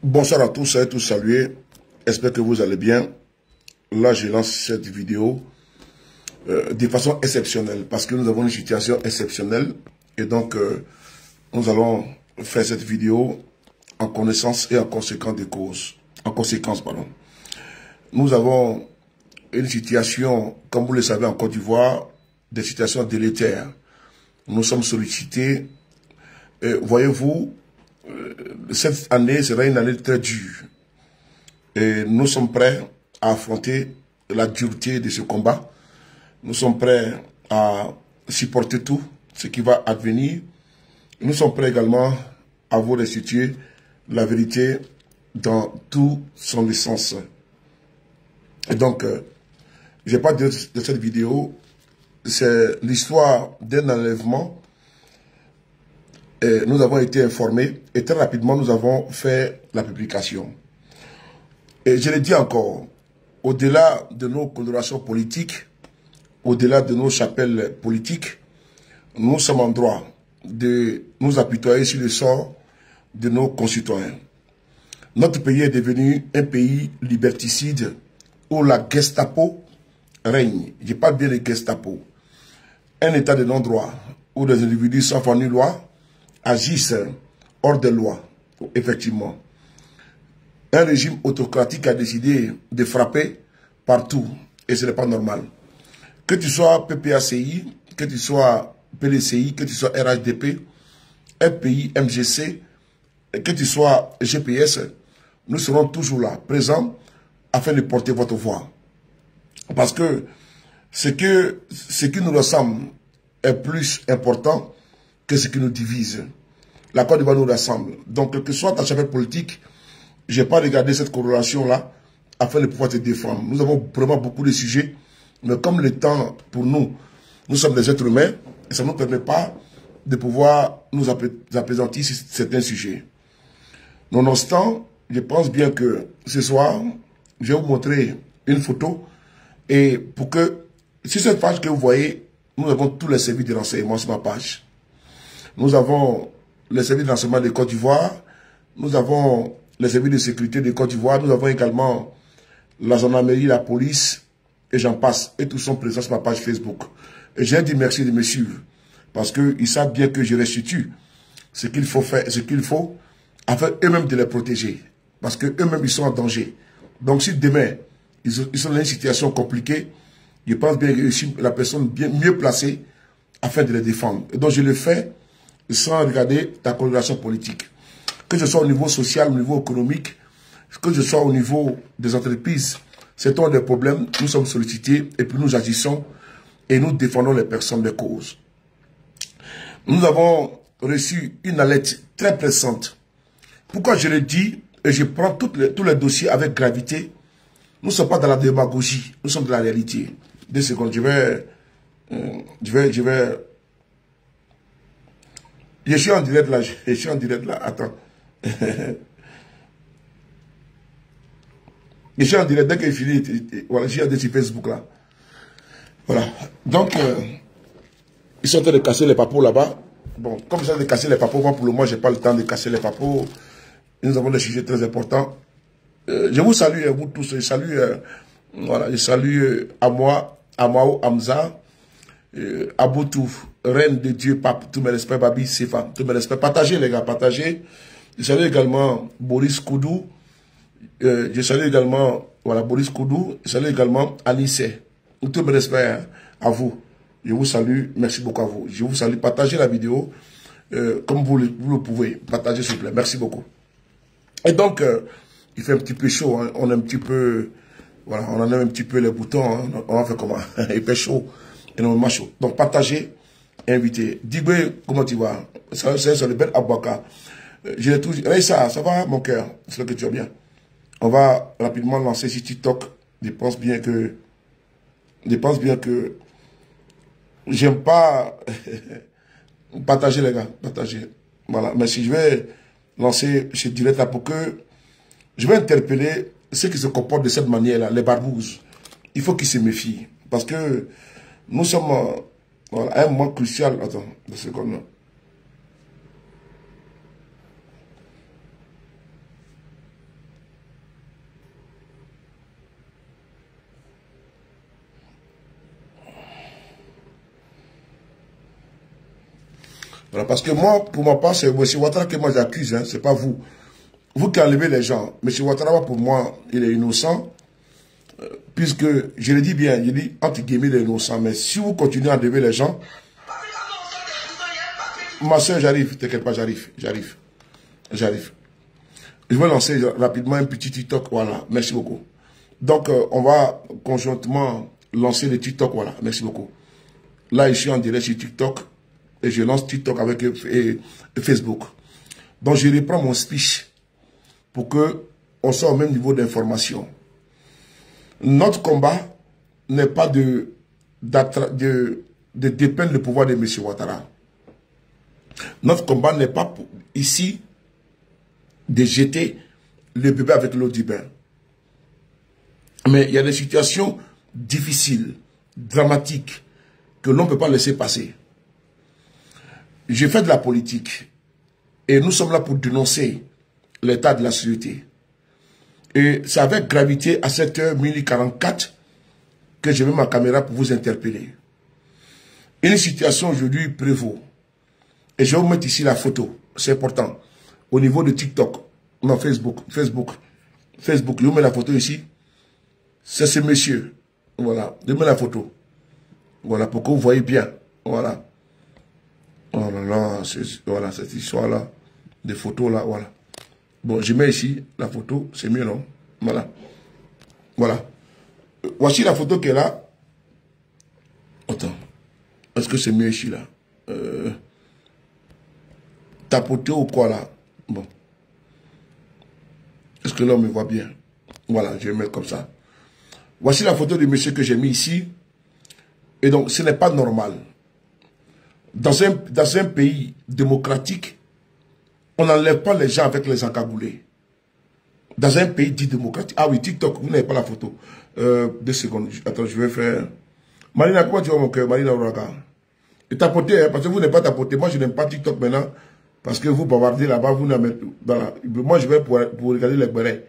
Bonsoir à tous, et tous salués. J'espère que vous allez bien. Là, je lance cette vidéo de façon exceptionnelle parce que nous avons une situation exceptionnelle. Et donc, nous allons faire cette vidéo en connaissance et en conséquence des causes. En conséquence, pardon. Nous avons une situation, comme vous le savez, en Côte d'Ivoire, des situations délétères. Nous sommes sollicités. Voyez-vous, cette année sera une année très dure. Et nous sommes prêts à affronter la dureté de ce combat. Nous sommes prêts à supporter tout ce qui va advenir. Nous sommes prêts également à vous restituer la vérité dans tout son essence. Et donc, je n'ai pas de cette vidéo. C'est l'histoire d'un enlèvement. Et nous avons été informés et très rapidement nous avons fait la publication. Et je le dis encore, au-delà de nos colorations politiques, au-delà de nos chapelles politiques, nous sommes en droit de nous apitoyer sur le sort de nos concitoyens. Notre pays est devenu un pays liberticide où la Gestapo règne. Je parle bien de Gestapo. Un état de non-droit où des individus sans foi ni loi agissent hors de loi, effectivement. Un régime autocratique a décidé de frapper partout et ce n'est pas normal. Que tu sois PPACI, que tu sois PDCI, que tu sois RHDP, FPI, MGC, que tu sois GPS, nous serons toujours là, présents, afin de porter votre voix. Parce que ce qui nous ressemble est plus important que ce qui nous divise. La Côte d'Ivoire nous rassemble. Donc, quel que soit ta chapelle politique, je n'ai pas regardé cette corrélation-là afin de pouvoir te défendre. Nous avons vraiment beaucoup de sujets, mais comme le temps pour nous, nous sommes des êtres humains, et ça ne nous permet pas de pouvoir nous appesantir sur certains sujets. Nonobstant, je pense bien que ce soir, je vais vous montrer une photo, et pour que, sur cette page que vous voyez, nous avons tous les services de renseignement sur ma page. Nous avons les services de renseignement de Côte d'Ivoire, nous avons les services de sécurité de Côte d'Ivoire, nous avons également la gendarmerie, la police, et j'en passe. Et tous sont présents sur ma page Facebook. Et j'ai dit merci de me suivre, parce qu'ils savent bien que je restitue ce qu'il faut faire, ce qu'il faut, afin eux-mêmes de les protéger. Parce qu'eux-mêmes, ils sont en danger. Donc si demain, ils sont dans une situation compliquée, je pense bien que je suis la personne mieux placée afin de les défendre. Et donc je le fais sans regarder ta coloration politique. Que ce soit au niveau social, au niveau économique, que ce soit au niveau des entreprises, c'est un des problèmes. Nous sommes sollicités et puis nous agissons et nous défendons les personnes des causes. Nous avons reçu une alerte très pressante. Pourquoi je le dis et je prends tous les dossiers avec gravité? Nous ne sommes pas dans la démagogie, nous sommes dans la réalité. 2 secondes, je suis en direct là, attends. Je suis en direct, dès qu'il finit, voilà, je suis en direct sur Facebook là. Voilà. Donc, ils sont en train de casser les papeaux là-bas. Bon, comme ils sont en train de casser les papeaux, moi pour le moment, je n'ai pas le temps de casser les papeaux. Nous avons des sujets très importants. Je vous salue, vous tous. Je salue, voilà, je salue Amao Hamza, Aboutou, Reine de Dieu, Pape, tous mes respects, Babi, Sefa, tous mes respects. Partagez les gars, partagez. Je salue également Boris Koudou. Je salue également, voilà, Boris Koudou. Je salue également Anissé. Tous mes respects à vous. Je vous salue, merci beaucoup à vous. Je vous salue, partagez la vidéo comme vous le pouvez. Partagez s'il vous plaît, merci beaucoup. Et donc, il fait un petit peu chaud, hein. On est un petit peu, voilà, on en a un petit peu les boutons, hein. On va faire comment? Il fait chaud, énormément chaud. Donc, partagez, invitez. Digbe, comment tu vas? C'est le bel Abouaka. Je l'ai toujours dit, ça va mon cœur, c'est que tu vas bien. On va rapidement lancer sur TikTok. Je pense bien que j'aime pas partager les gars, partager. Voilà, mais si je vais lancer ce direct là pour que je vais interpeller ceux qui se comportent de cette manière-là, les barbouzes. Il faut qu'ils se méfient. Parce que nous sommes voilà, à un moment crucial. Attends, 2 secondes. Voilà, parce que moi, pour ma part, c'est M. Ouattara que moi j'accuse, hein, c'est pas vous. Vous qui enlevez les gens. M. Ouattara, pour moi, il est innocent. Puisque, je le dis bien, je dis entre guillemets, il est innocent. Mais si vous continuez à enlever les gens, ma soeur, j'arrive, t'inquiète pas, j'arrive. Je vais lancer rapidement un petit TikTok, voilà, merci beaucoup. Donc, on va conjointement lancer le TikTok, voilà, merci beaucoup. Là, je suis en direct sur TikTok et je lance TikTok avec Facebook. Donc, je reprends mon speech pour qu'on soit au même niveau d'information. Notre combat n'est pas de dépeindre le pouvoir de M. Ouattara. Notre combat n'est pas ici de jeter le bébé avec l'eau du bain. Mais il y a des situations difficiles, dramatiques, que l'on ne peut pas laisser passer. J'ai fait de la politique et nous sommes là pour dénoncer l'état de la société. Et c'est avec gravité à 7h44 que je mets ma caméra pour vous interpeller. Une situation aujourd'hui prévaut. Et je vais vous mettre ici la photo. C'est important. Au niveau de TikTok. Non, Facebook. Je vous mets la photo ici. C'est ce monsieur. Voilà. Je mets la photo. Voilà, pour que vous voyez bien. Voilà. Oh là là, voilà, cette histoire-là. Des photos là, voilà. Bon, je mets ici la photo. C'est mieux, non? Voilà. Voilà. Voici la photo qui est là. Attends. Est-ce que c'est mieux ici, là? Tapoter ou quoi, là? Bon. Est-ce que l'homme me voit bien? Voilà, je vais mettre comme ça. Voici la photo du monsieur que j'ai mis ici. Et donc, ce n'est pas normal. Dans un pays démocratique, on n'enlève pas les gens avec les encagoulés. Dans un pays dit démocratique. Ah oui, TikTok, vous n'avez pas la photo. 2 secondes. Attends, je vais faire... Marina, comment tu vas mon cœur? Marina Ouraga. Et tapoter, hein, parce que vous n'êtes pas tapoter. Moi, je n'aime pas TikTok maintenant. Parce que vous bavardez là-bas, vous n'avez... Moi, je vais pour regarder les bérets.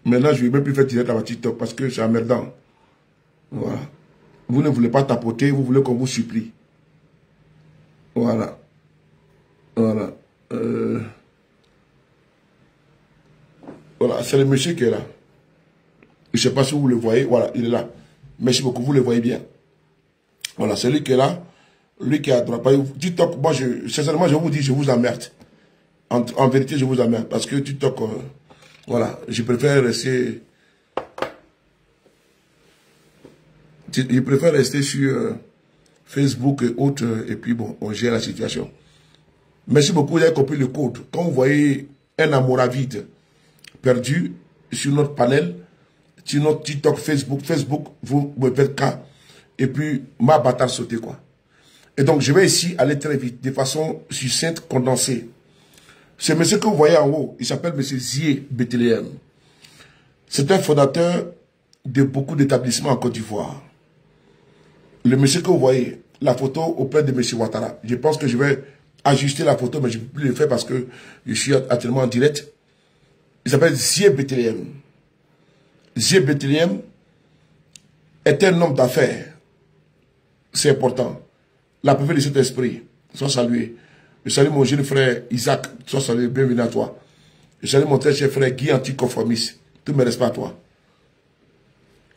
Maintenant, je ne vais même plus faire direct à TikTok parce que c'est emmerdant. Voilà. Vous ne voulez pas tapoter, vous voulez qu'on vous supplie. Voilà. Voilà. Voilà, c'est le monsieur qui est là. Je ne sais pas si vous le voyez. Voilà, il est là. Merci beaucoup, vous le voyez bien. Voilà, c'est lui qui est là. Lui qui est à droite. TikTok, moi, sincèrement, je vous dis, je vous emmerde. En vérité, je vous emmerde. Parce que TikTok, voilà, je préfère rester... Je préfère rester sur Facebook et autres. Et puis, bon, on gère la situation. Merci beaucoup, vous avez compris le code. Quand vous voyez un amoravide perdu sur notre panel, sur notre TikTok, Facebook, vous me faites cas. Et puis, ma bataille sauter, quoi. Et donc, je vais ici aller très vite, de façon succincte, condensée. Ce monsieur que vous voyez en haut, il s'appelle M. Zié Bethléem. C'est un fondateur de beaucoup d'établissements en Côte d'Ivoire. Le monsieur que vous voyez, la photo auprès de M. Ouattara. Je pense que je vais ajuster la photo, mais je ne peux plus le faire parce que je suis actuellement en direct. Il s'appelle Zié Bethléem. Zié Bethléem est un homme d'affaires. C'est important. La preuve de cet esprit, sois salué. Je salue mon jeune frère Isaac, sois salué, bienvenue à toi. Je salue mon très cher frère Guy Anticonformiste. Tout me reste pas à toi.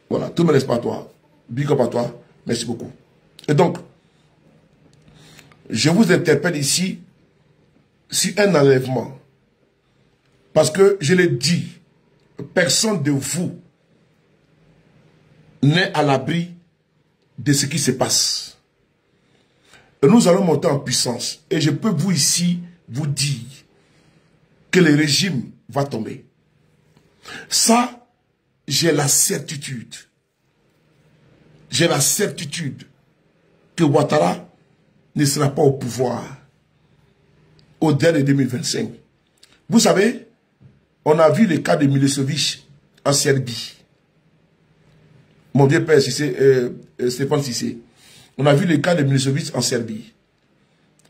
Voilà, tout me reste pas à toi. Big up à toi. Merci beaucoup. Et donc, je vous interpelle ici sur un enlèvement. Parce que, je l'ai dit, personne de vous n'est à l'abri de ce qui se passe. Et nous allons monter en puissance. Et je peux vous ici vous dire que le régime va tomber. Ça, j'ai la certitude. J'ai la certitude que Ouattara ne sera pas au pouvoir au-delà de 2025. Vous savez, on a vu le cas de Milosevic en Serbie. Mon vieux père, Stéphane Cissé. On a vu le cas de Milosevic en Serbie.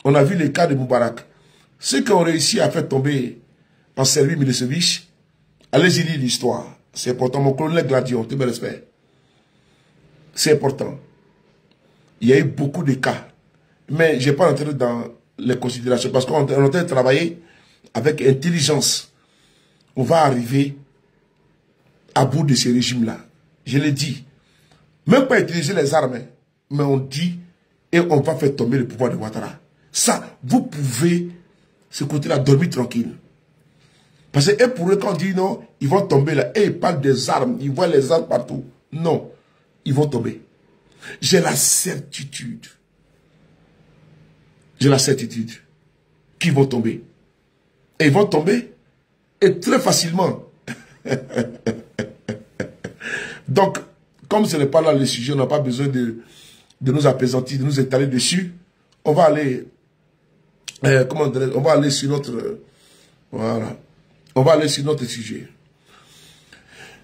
On a vu le cas de Moubarak. Ceux qui ont réussi à faire tomber en Serbie Milosevic, allez-y lire l'histoire. C'est important. Mon colonel Gladion, tout me respect. C'est important. Il y a eu beaucoup de cas. Mais je n'ai pas entré dans les considérations parce qu'on est en train de travailler avec intelligence. On va arriver à bout de ces régimes-là. Je l'ai dit. Même pas utiliser les armes, mais on dit et on va faire tomber le pouvoir de Ouattara. Ça, vous pouvez, ce côté-là, dormir tranquille. Parce que pour eux, quand on dit non, ils vont tomber là. Et ils parlent des armes, ils voient les armes partout. Non, ils vont tomber. J'ai la certitude. J'ai la certitude qu'ils vont tomber. Et ils vont tomber, et très facilement. Donc, comme ce n'est pas là le sujet, on n'a pas besoin de nous apaisantir, de nous étaler dessus. On va aller, on va aller sur notre, voilà, on va aller sur notre sujet.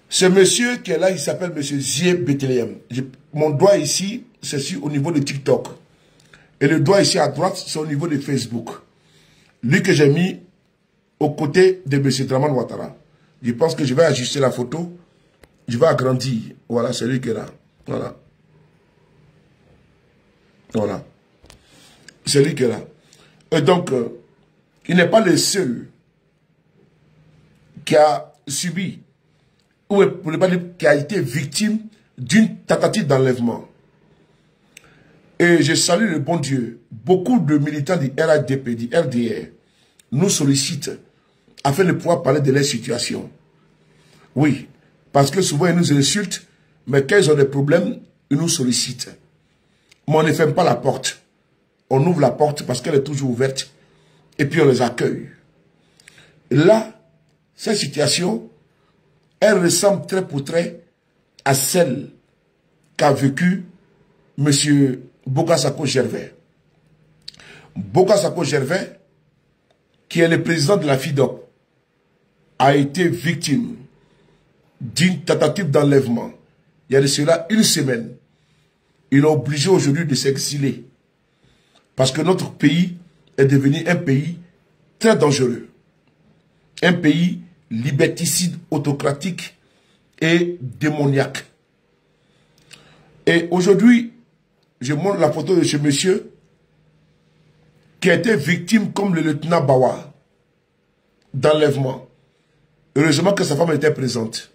Ce monsieur qui est là, il s'appelle monsieur Zie Bethléem. Mon doigt ici, c'est au niveau de TikTok. Et le doigt ici à droite, c'est au niveau de Facebook. Lui que j'ai mis aux côtés de monsieur Dramane Ouattara. Je pense que je vais ajuster la photo. Je vais agrandir. Voilà, c'est lui qui est là. Voilà. Voilà. C'est lui qui est là. Et donc, il n'est pas le seul qui a subi, ou pour ne pas dire qui a été victime d'une tentative d'enlèvement. Et je salue le bon Dieu. Beaucoup de militants du RADP, du RDR, nous sollicitent afin de pouvoir parler de leur situation. Oui, parce que souvent ils nous insultent, mais quand ils ont des problèmes, ils nous sollicitent. Mais on ne ferme pas la porte. On ouvre la porte parce qu'elle est toujours ouverte et puis on les accueille. Et là, cette situation, elle ressemble très pour très à celle qu'a vécu M. Boka-Sako Gervais. Boka-Sako Gervais, qui est le président de la FIDOP, a été victime d'une tentative d'enlèvement. Il y a de cela une semaine. Il est obligé aujourd'hui de s'exiler. Parce que notre pays est devenu un pays très dangereux. Un pays liberticide, autocratique et démoniaque. Et aujourd'hui, je montre la photo de ce monsieur qui a été victime comme le lieutenant Bawa d'enlèvement. Heureusement que sa femme était présente.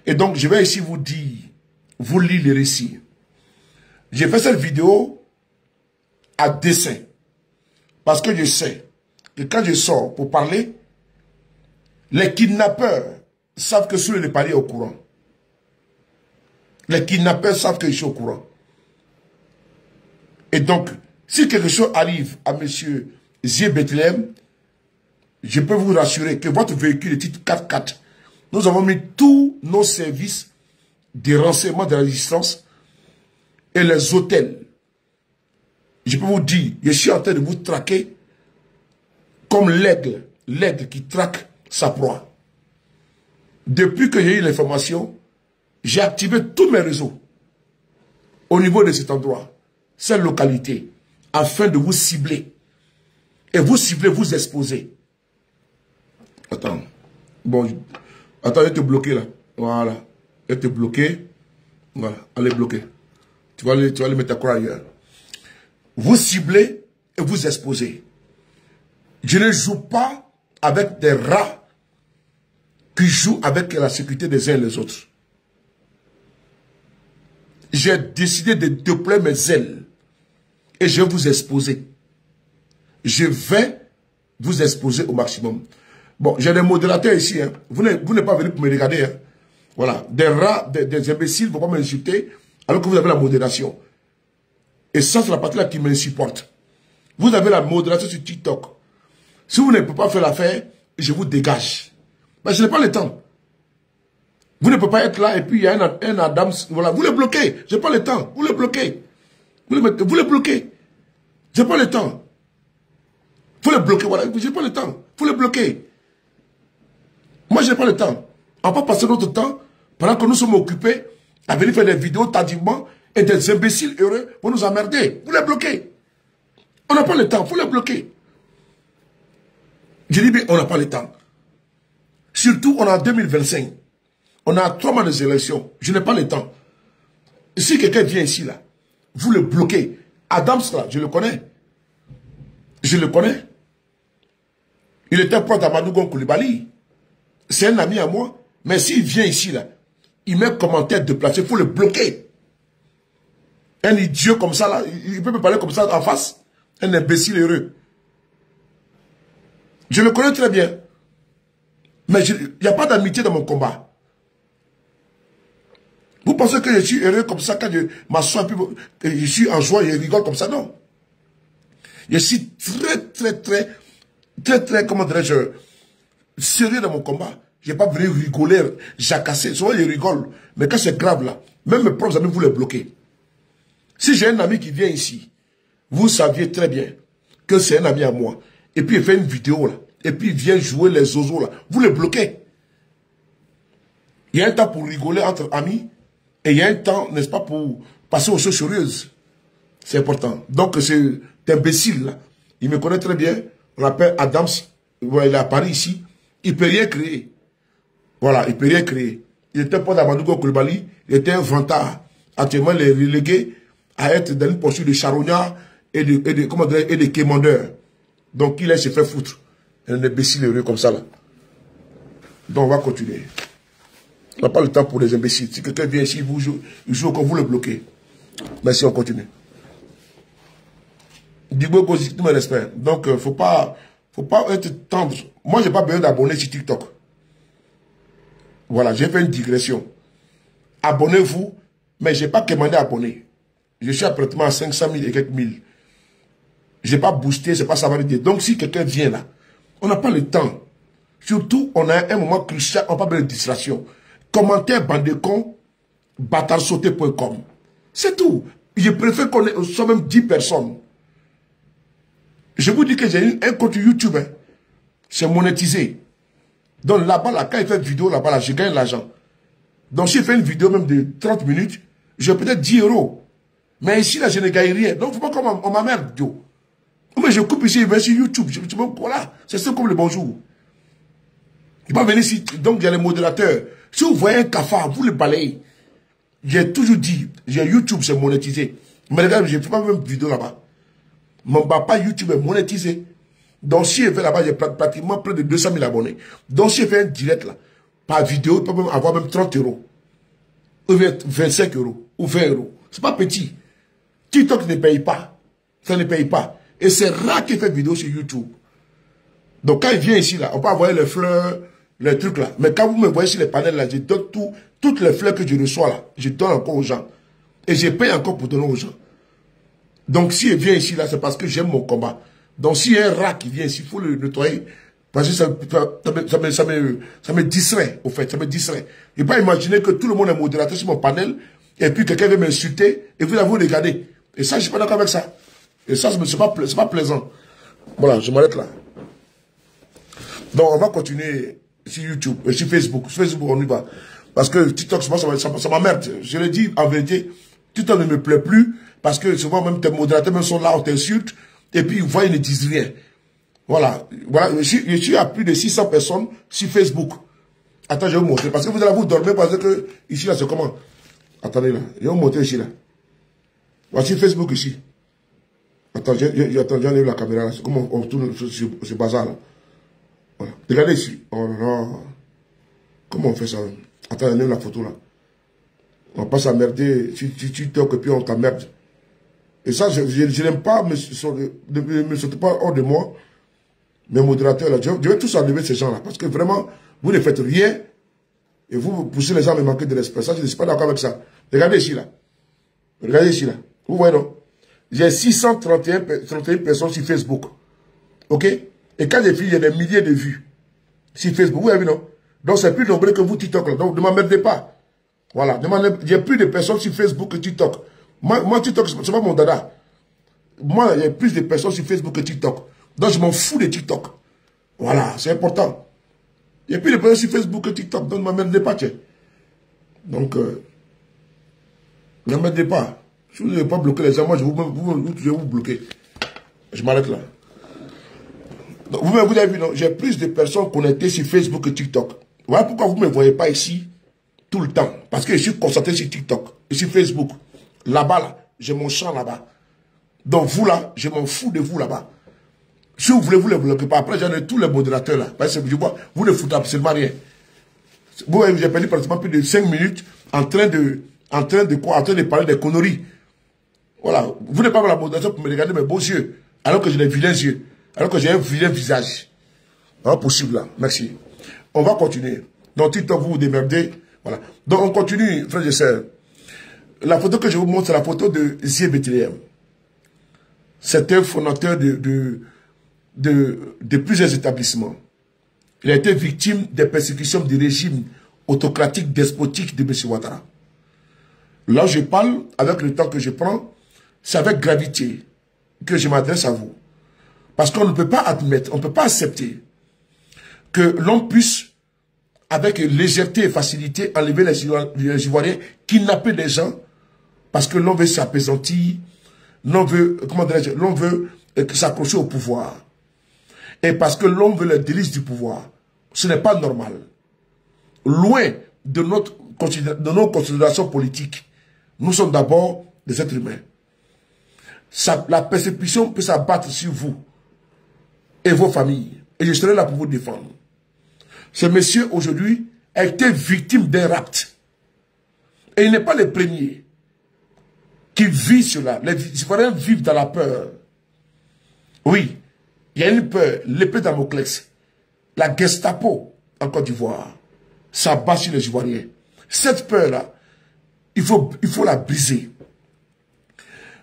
Et donc, je vais ici vous dire, vous lire le récit. J'ai fait cette vidéo à dessein. Parce que je sais que quand je sors pour parler, les kidnappeurs savent que Souley Lepali est au courant. Les kidnappeurs savent que je suis au courant. Et donc, si quelque chose arrive à M. Zie Bethléem, je peux vous rassurer que votre véhicule est titre 4x4. Nous avons mis tous nos services de renseignement de la résistance et les hôtels. Je peux vous dire, je suis en train de vous traquer comme l'aigle qui traque sa proie. Depuis que j'ai eu l'information, j'ai activé tous mes réseaux au niveau de cet endroit, cette localité, afin de vous cibler. Et vous cibler, vous exposer. Attends. Bon, attends, je vais te bloquer là. Voilà. Je vais te bloquer. Voilà, allez bloquer. Tu vas aller mettre ta croix ailleurs. Vous ciblez et vous exposez. Je ne joue pas avec des rats qui jouent avec la sécurité des uns et des autres. J'ai décidé de déployer mes ailes et je vais vous exposer. Je vais vous exposer au maximum. Bon, j'ai des modérateurs ici. Hein. Vous n'êtes pas venus pour me regarder. Hein. Voilà. Des rats, des imbéciles ne vont pas m'insulter alors que vous avez la modération. Et ça, c'est la partie là qui m'insupporte. Vous avez la modération sur TikTok. Si vous ne pouvez pas faire l'affaire, je vous dégage. Mais je n'ai pas le temps. Vous ne pouvez pas être là et puis il y a un Adam. Voilà, vous le bloquez. Je n'ai pas le temps. Vous le bloquez. Vous le bloquez. Je n'ai pas le temps. Vous le bloquez. Voilà, je n'ai pas le temps. Vous le bloquez. Moi, je n'ai pas le temps. On ne va pas passer notre temps pendant que nous sommes occupés à venir faire des vidéos tardivement et des imbéciles heureux pour nous emmerder. Vous les bloquez. On n'a pas le temps. Vous les bloquez. Je dis bien, on n'a pas le temps. Surtout, on est en 2025. On a 3 mois des élections. Je n'ai pas le temps. Si quelqu'un vient ici, là, vous le bloquez. Adams, là, je le connais. Je le connais. Il était proche d'Amadou Gon Coulibaly. C'est un ami à moi. Mais s'il vient ici, là, il met commentaire déplacé, il faut le bloquer. Un idiot comme ça, là, il peut me parler comme ça en face. Un imbécile heureux. Je le connais très bien. Mais il n'y a pas d'amitié dans mon combat. Vous pensez que je suis heureux comme ça quand je m'assois, je suis en joie, je rigole comme ça? Non. Je suis très, comment dirais-je, sérieux dans mon combat. Je n'ai pas venu rigoler, jacasser. Souvent, je rigole. Mais quand c'est grave, là, même mes propres amis, vous les bloquez. Si j'ai un ami qui vient ici, vous saviez très bien que c'est un ami à moi. Et puis, il fait une vidéo, là. Et puis, il vient jouer les zozos, là. Vous les bloquez. Il y a un temps pour rigoler entre amis. Et il y a un temps, n'est-ce pas, pour passer aux choses sérieuses. C'est important. Donc, c'est imbécile, là. Il me connaît très bien. On l'appelle Adams. Il est à Paris, ici. Il ne peut rien créer. Voilà, il ne peut rien créer. Il était pas d'Amadou Gon Coulibaly. Il était un vantard. Actuellement, il est relégué à être dans une posture de charognard et de quémandeur. Donc, il se fait foutre. Un imbécile heureux comme ça, là. Donc, on va continuer. On n'a pas le temps pour les imbéciles. Si quelqu'un vient ici, il joue comme vous le bloquez. Merci, on continue. Digbo Gozi, tout mon respect. Donc, faut pas être tendre. Moi, j'ai pas besoin d'abonner sur TikTok. Voilà, j'ai fait une digression. Abonnez-vous, mais j'ai pas commandé abonner. Je suis pratiquement à 500 000 et quelques mille. J'ai pas boosté, c'est pas ça va dire. Donc, si quelqu'un vient là, on n'a pas le temps. Surtout, on a un moment crucial, on n'a pas besoin de distraction. Commentaire bandecon, batarsauté.com. C'est tout. Je préfère qu'on soit même 10 personnes. Je vous dis que j'ai un compte YouTube. Hein. C'est monétisé. Donc là-bas, là, quand il fait une vidéo, là-bas, là, je gagne l'argent. Donc si je fais une vidéo même de 30 minutes, j'ai peut-être 10 €. Mais ici, là, je ne gagne rien. Donc, il ne faut pas qu'on m'emmerde, Dieu. Mais je coupe ici, je vais sur YouTube. Voilà, c'est ça comme le bonjour. Il va venir ici. Donc, il y a les modérateurs. Si vous voyez un cafard, vous le balayez. J'ai toujours dit, YouTube, c'est monétisé. Mais regarde, je ne fais pas même vidéo là-bas. Mon papa YouTube est monétisé. Donc, si je fais là-bas, j'ai pratiquement près de 200 000 abonnés. Donc, si je fais un direct là, par vidéo, il peut même avoir même 30 €. Ou 25 € ou 20 €. C'est pas petit. TikTok ne paye pas. Ça ne paye pas. Et c'est rare qu'il fait vidéo sur YouTube. Donc, quand il vient ici, là, on peut envoyer les fleurs, les trucs là. Mais quand vous me voyez sur les panels là, je donne toutes les fleurs que je reçois là. Je donne encore aux gens. Et je paye encore pour donner aux gens. Donc, s'il vient ici, là, c'est parce que j'aime mon combat. Donc, s'il y a un rat qui vient ici, il faut le nettoyer. Parce que ça me distrait, au fait, ça me distrait. Je ne peux pas imaginer que tout le monde est modérateur sur mon panel, et puis quelqu'un vient m'insulter, et vous regardez. Et ça, je ne suis pas d'accord avec ça. Et ça, c'est pas plaisant. Voilà, je m'arrête là. Donc, on va continuer sur YouTube, sur Facebook. Sur Facebook, on y va. Parce que TikTok, ça m'emmerde. Je le dis en vérité, TikTok ne me plaît plus, parce que souvent, même tes modérateurs même sont là, on t'insulte, et puis ils voient, ils ne disent rien. Voilà. Voilà. Je suis à plus de 600 personnes sur Facebook. Attends, je vais vous montrer. Parce que vous allez vous dormir parce que ici, là, c'est comment? Attendez, là. Je vais vous montrer ici, là. Voici Facebook ici. Attends, j'enlève la caméra, là. C'est comment on tourne ce bazar, là. Voilà. Regardez ici. Oh là là. Comment on fait ça? Attends, j'enlève la photo, là. On va pas s'emmerder. Si tu toques et puis on t'emmerde. Et ça, je n'aime pas, ne me sautez pas hors de moi. Mes modérateurs, là, je vais tous enlever ces gens-là. Parce que vraiment, vous ne faites rien. Et vous poussez les gens à me manquer de respect. Ça, je ne suis pas d'accord avec ça. Regardez ici, là. Regardez ici, là. Vous voyez, non? J'ai 631 personnes sur Facebook. OK? Et quand j'ai fini, il y a des milliers de vues. Sur Facebook. Vous avez vu, non? Donc, c'est plus nombreux que vous, TikTok, là. Donc, ne m'emmerdez pas. Voilà. J'ai plus de personnes sur Facebook que TikTok. Moi TikTok, c'est pas mon dada. Moi, il y a plus de personnes sur Facebook que TikTok. Donc, je m'en fous de TikTok. Voilà, c'est important. Il y a plus de personnes sur Facebook que TikTok. Donc, ne m'emmerdez pas, tiens. Donc, ne m'emmerdez pas. Si vous n'avez pas bloqué les gens, moi, je vais vous bloquer. Je m'arrête là. Donc, vous avez vu, non? J'ai plus de personnes connectées sur Facebook que TikTok. Voilà pourquoi vous ne me voyez pas ici tout le temps. Parce que je suis concentré sur TikTok et sur Facebook. Là-bas, là, j'ai mon champ là-bas. Donc vous là, je m'en fous de vous là-bas. Si vous voulez, vous ne les bloquez pas. Après, j'en ai tous les modérateurs là. Parce que je vois, vous ne foutez absolument rien. Vous avez perdu pratiquement plus de 5 minutes en train de parler des conneries. Voilà. Vous n'êtes pas la modération pour me regarder mes beaux yeux. Alors que j'ai des vilains yeux. Alors que j'ai un vilain visage. Alors, possible là. Merci. On va continuer. Donc, TikTok, vous vous démerdez. Voilà. Donc, on continue, frères et sœurs. La photo que je vous montre, c'est la photo de Zie Bethléem. C'est un fondateur de plusieurs établissements. Il a été victime des persécutions du régime autocratique, despotique de M. Ouattara. Là, je parle, avec le temps que je prends, c'est avec gravité que je m'adresse à vous. Parce qu'on ne peut pas admettre, on ne peut pas accepter que l'on puisse, avec légèreté et facilité, enlever les Ivoiriens, kidnapper des gens, parce que l'on veut s'apaisantir, l'on veut, l'on veut s'accrocher au pouvoir. Et parce que l'on veut les délices du pouvoir. Ce n'est pas normal. Loin de nos considérations politiques, nous sommes d'abord des êtres humains. La persécution peut s'abattre sur vous et vos familles. Et je serai là pour vous défendre. Ce monsieur, aujourd'hui, a été victime d'un rapt. Et il n'est pas le premier qui vit cela. Les Ivoiriens vivent dans la peur. Oui, il y a une peur, l'épée Damoclès, la Gestapo en Côte d'Ivoire, ça bat sur les Ivoiriens. Cette peur-là, il faut la briser.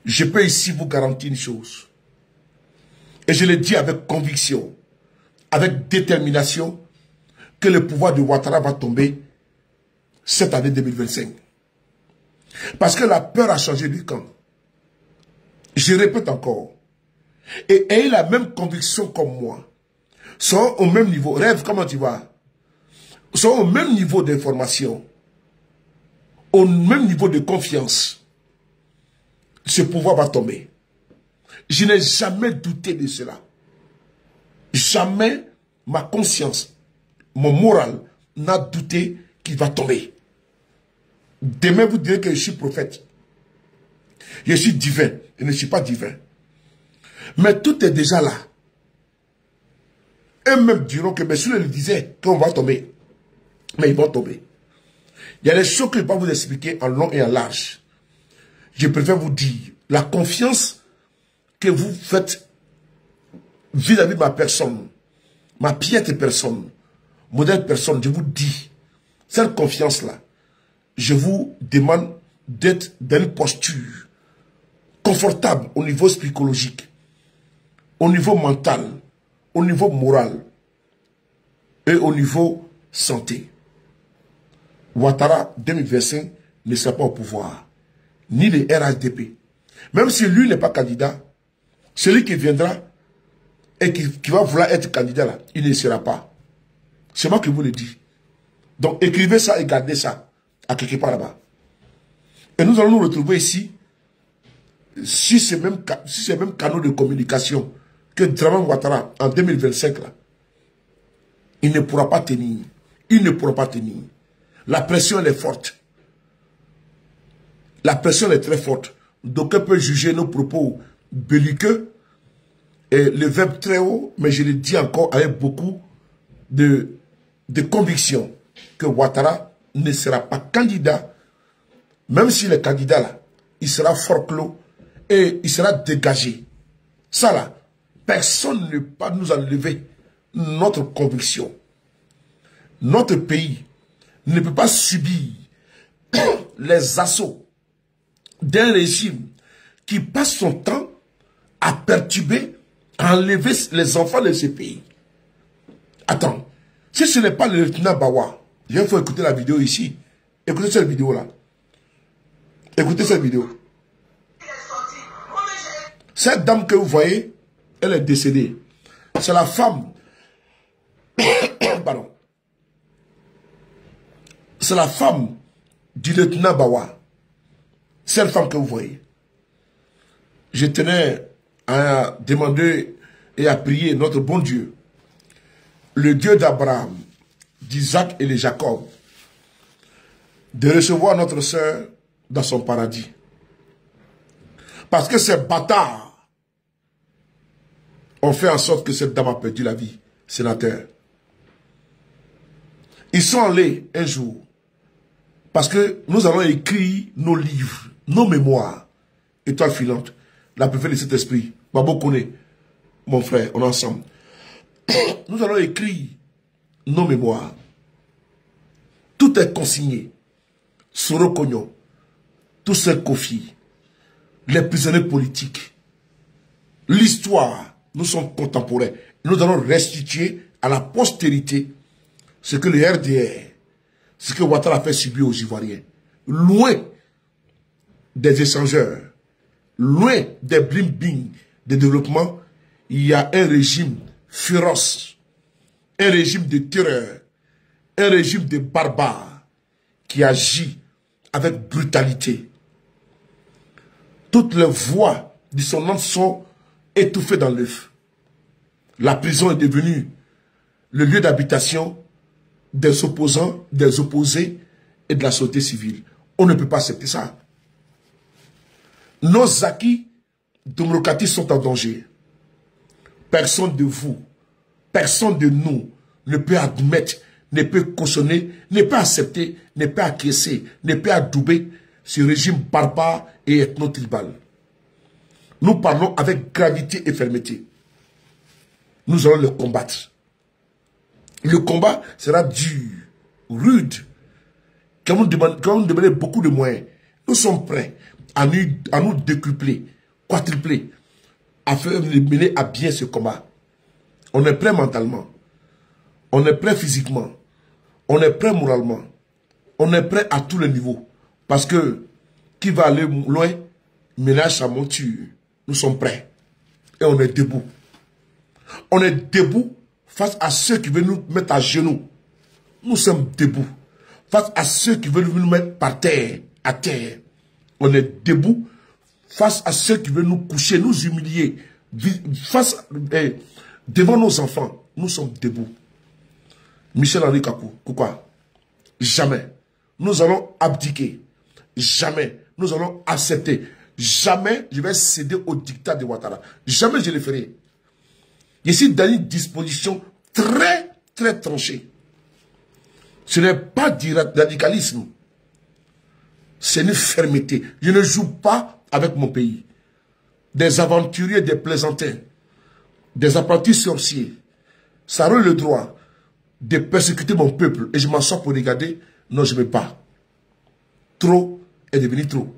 Je peux ici vous garantir une chose. Et je le dis avec conviction, avec détermination, que le pouvoir de Ouattara va tomber cette année 2025. Parce que la peur a changé de camp. Je répète encore. Et ayez la même conviction comme moi. Sont au même niveau. Rêve, comment tu vas? Sont au même niveau d'information. Au même niveau de confiance. Ce pouvoir va tomber. Je n'ai jamais douté de cela. Jamais ma conscience, mon moral n'a douté qu'il va tomber. Demain, vous direz que je suis prophète. Je suis divin. Je ne suis pas divin. Mais tout est déjà là. Eux-mêmes diront que monsieur le disait qu'on va tomber. Mais ils vont tomber. Il y a des choses que je ne vais pas vous expliquer en long et en large. Je préfère vous dire la confiance que vous faites vis-à-vis de ma personne, ma piètre personne, modèle personne, je vous dis, cette confiance-là, je vous demande d'être dans une posture confortable au niveau psychologique, au niveau mental, au niveau moral et au niveau santé. Ouattara 2025 ne sera pas au pouvoir, ni le RHDP. Même si lui n'est pas candidat, celui qui viendra et qui va vouloir être candidat là, il ne sera pas. C'est moi qui vous le dis. Donc écrivez ça et gardez ça à quelque part là-bas. Et nous allons nous retrouver ici sur ces mêmes canaux de communication que Dramane Ouattara en 2025 là. Il ne pourra pas tenir. Il ne pourra pas tenir. La pression elle est forte. La pression est très forte. D'aucuns peuvent juger nos propos belliqueux et le verbe très haut, mais je le dis encore avec beaucoup de conviction que Ouattara ne sera pas candidat, même s'il est candidat là, il sera fort clos et il sera dégagé. Ça là, personne ne peut pas nous enlever notre conviction. Notre pays ne peut pas subir les assauts d'un régime qui passe son temps à perturber, à enlever les enfants de ce pays. Attends, si ce n'est pas le lieutenant Bawa, il faut écouter la vidéo ici. Écoutez cette vidéo-là. Écoutez cette vidéo. Cette dame que vous voyez, elle est décédée. C'est la femme. Pardon. C'est la femme du lieutenant Bawa. Cette femme que vous voyez. Je tenais à demander et à prier notre bon Dieu, le Dieu d'Abraham, d'Isaac et de Jacob, de recevoir notre sœur dans son paradis. Parce que ces bâtards On fait en sorte que cette dame a perdu la vie, sénateur. Ils sont allés un jour, parce que nous allons écrire nos livres, nos mémoires. Étoile filante, la préférée de cet esprit. Babo connaît, mon frère, on est ensemble. Nous allons écrire nos mémoires. Tout est consigné. Soro Kogno, tous ces Kofi, les prisonniers politiques, l'histoire, nous sommes contemporains. Nous allons restituer à la postérité ce que le RDR, ce que Ouattara a fait subir aux Ivoiriens. Loin des échangeurs, loin des bling-bling de développement, il y a un régime féroce, un régime de terreur, un régime de barbares qui agit avec brutalité. Toutes les voix dissonantes sont étouffées dans l'œuf. La prison est devenue le lieu d'habitation des opposants, des opposés et de la société civile. On ne peut pas accepter ça. Nos acquis démocratiques sont en danger. Personne de vous, personne de nous ne peut admettre, ne peut cautionner, ne peut accepter, ne peut acquiescer, ne peut adouber ce régime barbare et ethno-tribal. Nous parlons avec gravité et fermeté. Nous allons le combattre. Le combat sera dur, rude. Quand vous demandez beaucoup de moyens, nous sommes prêts à nous décupler, quadrupler, afin de mener à bien ce combat. On est prêt mentalement, on est prêt physiquement, on est prêt moralement, on est prêt à tous les niveaux. Parce que qui va aller loin, ménage sa monture. Nous sommes prêts et on est debout. On est debout face à ceux qui veulent nous mettre à genoux. Nous sommes debout face à ceux qui veulent nous mettre par terre, à terre. On est debout face à ceux qui veulent nous coucher, nous humilier. Devant nos enfants, nous sommes debout. Michel-Henri Kakou, pourquoi? Jamais. Nous allons abdiquer. Jamais. Nous allons accepter. Jamais je vais céder au dictat de Ouattara. Jamais je le ferai. Je suis dans une disposition très, très tranchée. Ce n'est pas du radicalisme. C'est une fermeté. Je ne joue pas avec mon pays. Des aventuriers, des plaisantins, des apprentis sorciers, ça aurait le droit de persécuter mon peuple. Et je m'assois pour regarder. Non, je ne veux pas. Trop est devenu trop.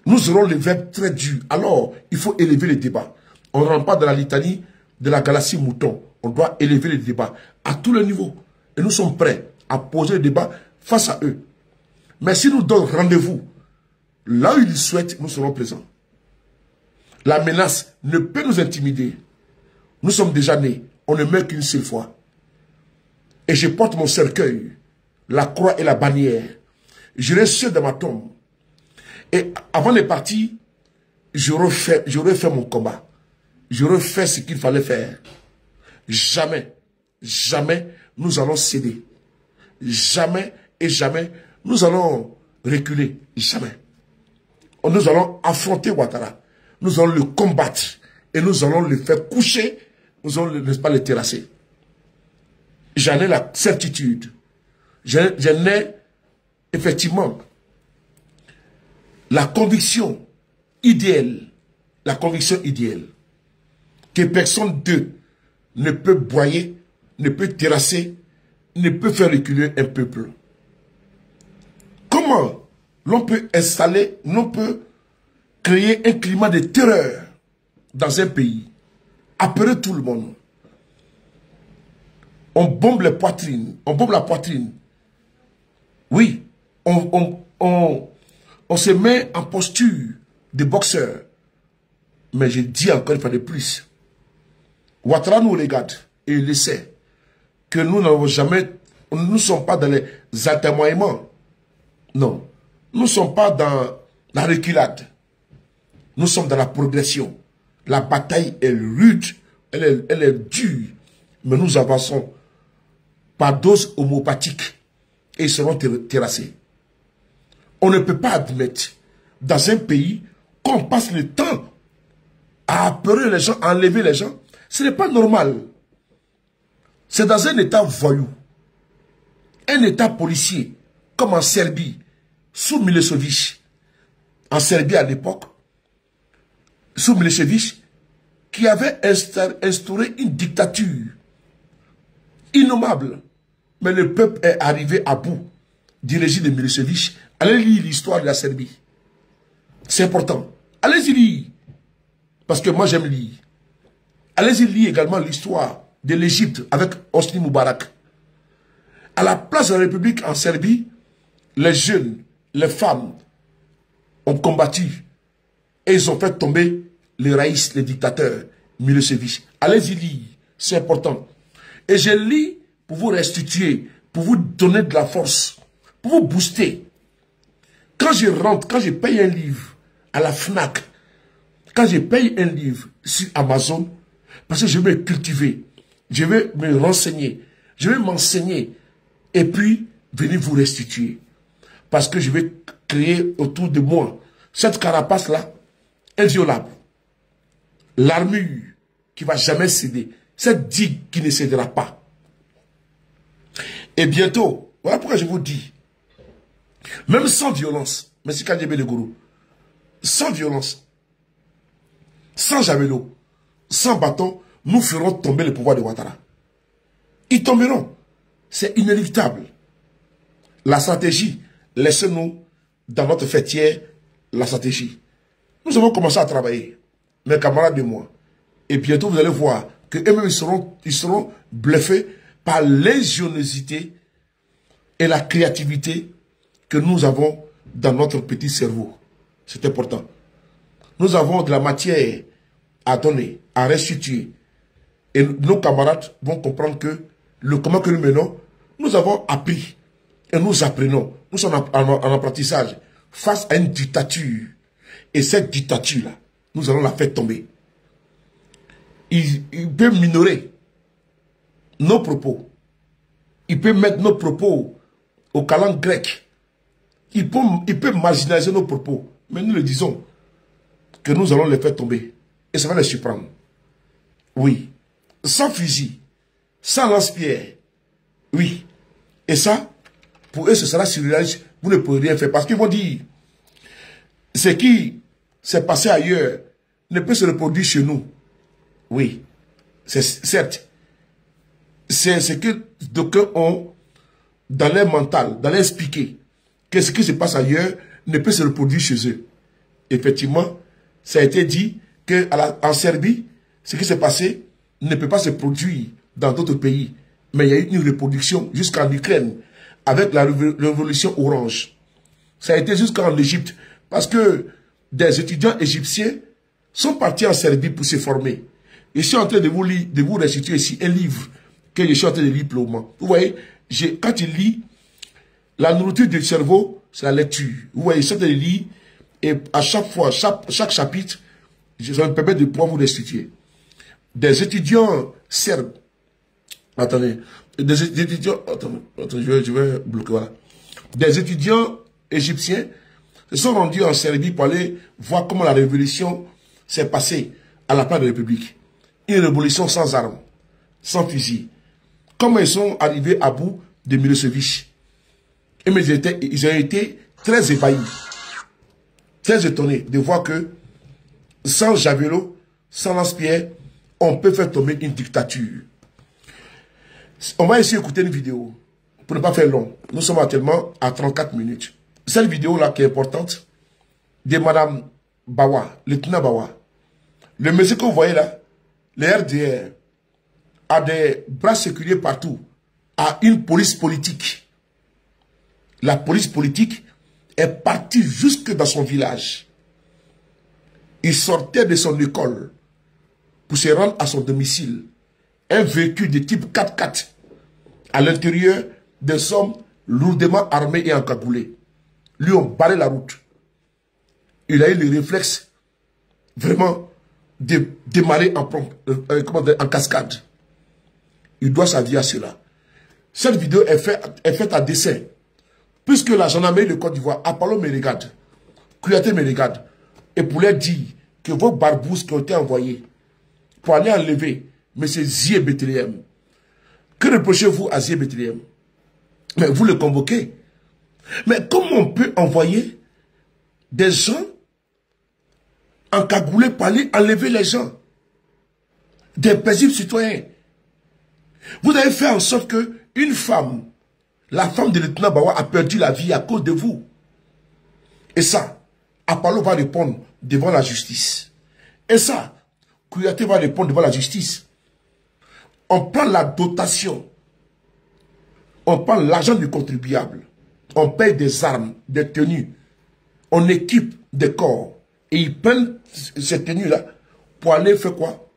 Nous aurons les verbes très durs. Alors, il faut élever les débats. On ne rentre pas dans la litanie de la galaxie mouton. On doit élever les débats à tous les niveaux. Et nous sommes prêts à poser le débat face à eux. Mais si nous donnons rendez-vous, là où ils souhaitent, nous serons présents. La menace ne peut nous intimider. Nous sommes déjà nés. On ne meurt qu'une seule fois. Et je porte mon cercueil, la croix et la bannière. J'irai seul dans ma tombe. Et avant de partir, j'aurais fait mon combat. J'aurais fait ce qu'il fallait faire. Jamais, jamais nous allons céder. Jamais et jamais nous allons reculer. Jamais. Nous allons affronter Ouattara. Nous allons le combattre. Et nous allons le faire coucher. Nous allons, n'est-ce pas, le terrasser. J'en ai la certitude. J'en ai effectivement la conviction idéale. La conviction idéale. Que personne d'eux ne peut broyer, ne peut terrasser, ne peut faire reculer un peuple. Comment l'on peut installer, l'on peut créer un climat de terreur dans un pays, appeler tout le monde. On bombe les poitrines, on bombe la poitrine. Oui, on se met en posture de boxeur. Mais je dis encore une fois de plus, Ouattara nous regarde et il le sait que nous n'avons jamais, nous ne sommes pas dans les atermoiements. Non, nous ne sommes pas dans la reculade. Nous sommes dans la progression. La bataille est rude, elle est dure, mais nous avançons par dose homopathique et ils seront terrassés. On ne peut pas admettre dans un pays qu'on passe le temps à apeurer les gens, à enlever les gens. Ce n'est pas normal. C'est dans un état voyou, un état policier, comme en Serbie, sous Milosevic, en Serbie à l'époque, sous Milosevic, qui avait instauré une dictature innommable. Mais le peuple est arrivé à bout du régime de Milosevic. Allez lire l'histoire de la Serbie. C'est important. Allez-y lire. Parce que moi j'aime lire. Allez-y lire également l'histoire de l'Égypte avec Hosni Moubarak. À la place de la République en Serbie, les jeunes, les femmes ont combattu et ils ont fait tomber les raïs, les dictateurs, Milosevic. Allez-y lire, c'est important. Et je lis pour vous restituer, pour vous donner de la force, pour vous booster. Quand je rentre, quand je paye un livre à la FNAC, quand je paye un livre sur Amazon, parce que je vais me cultiver, je vais me renseigner, je vais m'enseigner, et puis venir vous restituer. Parce que je vais créer autour de moi cette carapace-là, inviolable. L'armure qui ne va jamais céder. Cette digue qui ne cédera pas. Et bientôt, voilà pourquoi je vous dis, même sans violence, M. Kandjebe de Gourou, sans violence, sans javelot, sans bâton, nous ferons tomber le pouvoir de Ouattara. Ils tomberont. C'est inéluctable. La stratégie, laissez-nous dans notre fêtière la stratégie. Nous avons commencé à travailler, mes camarades et moi. Et bientôt, vous allez voir que eux-mêmes, ils seront bluffés par l'ingéniosité et la créativité que nous avons dans notre petit cerveau. C'est important. Nous avons de la matière à donner, à restituer. Et nos camarades vont comprendre que le combat que nous menons, nous avons appris et nous apprenons. Nous sommes en apprentissage face à une dictature. Et cette dictature-là, nous allons la faire tomber. Il peut minorer nos propos. Il peut mettre nos propos au calendrier grec. Il peut marginaliser nos propos. Mais nous le disons que nous allons les faire tomber. Et ça va les surprendre. Oui. Sans fusil, sans lance-pierre. Oui. Et ça, pour eux, ce sera surréaliste. Vous ne pouvez rien faire. Parce qu'ils vont dire, ce qui s'est passé ailleurs ne peut se reproduire chez nous. Oui. C'est certes. C'est ce que d'aucuns ont dans leur mental, dans leur expliquer, que ce qui se passe ailleurs ne peut se reproduire chez eux. Effectivement, ça a été dit qu'en Serbie, ce qui s'est passé ne peut pas se produire dans d'autres pays. Mais il y a eu une reproduction jusqu'en Ukraine, avec la révolution orange. Ça a été jusqu'en Égypte, parce que des étudiants égyptiens sont partis en Serbie pour se former. Je suis en train de vous restituer ici un livre que je suis en train de lire pour le moment. Vous voyez, quand je lis, la nourriture du cerveau, c'est la lecture. Vous voyez, je suis en train de lire, et à chaque fois, chaque chapitre, ça me permet de pouvoir vous restituer. Des étudiants serbes, attendez, des étudiants, attendez, je vais bloquer, voilà. Des étudiants égyptiens se sont rendus en Serbie pour aller voir comment la révolution s'est passée à la place de la République. Une révolution sans armes, sans fusil. Comment ils sont arrivés à bout de Milosevic. Et mais ils ont été très ébahis, très étonnés de voir que sans javelot, sans lance-pierre, on peut faire tomber une dictature. On va essayer d'écouter une vidéo pour ne pas faire long. Nous sommes actuellement à 34 minutes. Cette vidéo-là qui est importante, de Madame Bawa, lieutenant Bawa. Le monsieur que vous voyez là, le RDR, a des bras sécuriers partout, a une police politique. La police politique est partie jusque dans son village. Il sortait de son école pour se rendre à son domicile. Un véhicule de type 4x4. À l'intérieur, des hommes lourdement armés et encagoulés. Lui ont barré la route. Il a eu le réflexe vraiment de démarrer en cascade. Il doit sa vie à cela. Cette vidéo est faite à dessein. Puisque la gendarmerie de Côte d'Ivoire, Apollo me regarde, Kouyaté me regarde, et pour leur dire que vos barbouzes qui ont été envoyés pour aller enlever M. Zie Bethléem. Que reprochez-vous à Zie Bethléem? Mais vous le convoquez. Mais comment on peut envoyer des gens encagoulés pour aller enlever les gens? Des paisibles citoyens. Vous avez fait en sorte que une femme, la femme de lieutenant Bawa, a perdu la vie à cause de vous. Et ça, Apollo va répondre devant la justice. Et ça, Kouyaté va répondre devant la justice. On prend la dotation. On prend l'argent du contribuable. On paye des armes, des tenues. On équipe des corps. Et ils prennent ces tenues-là pour aller faire quoi?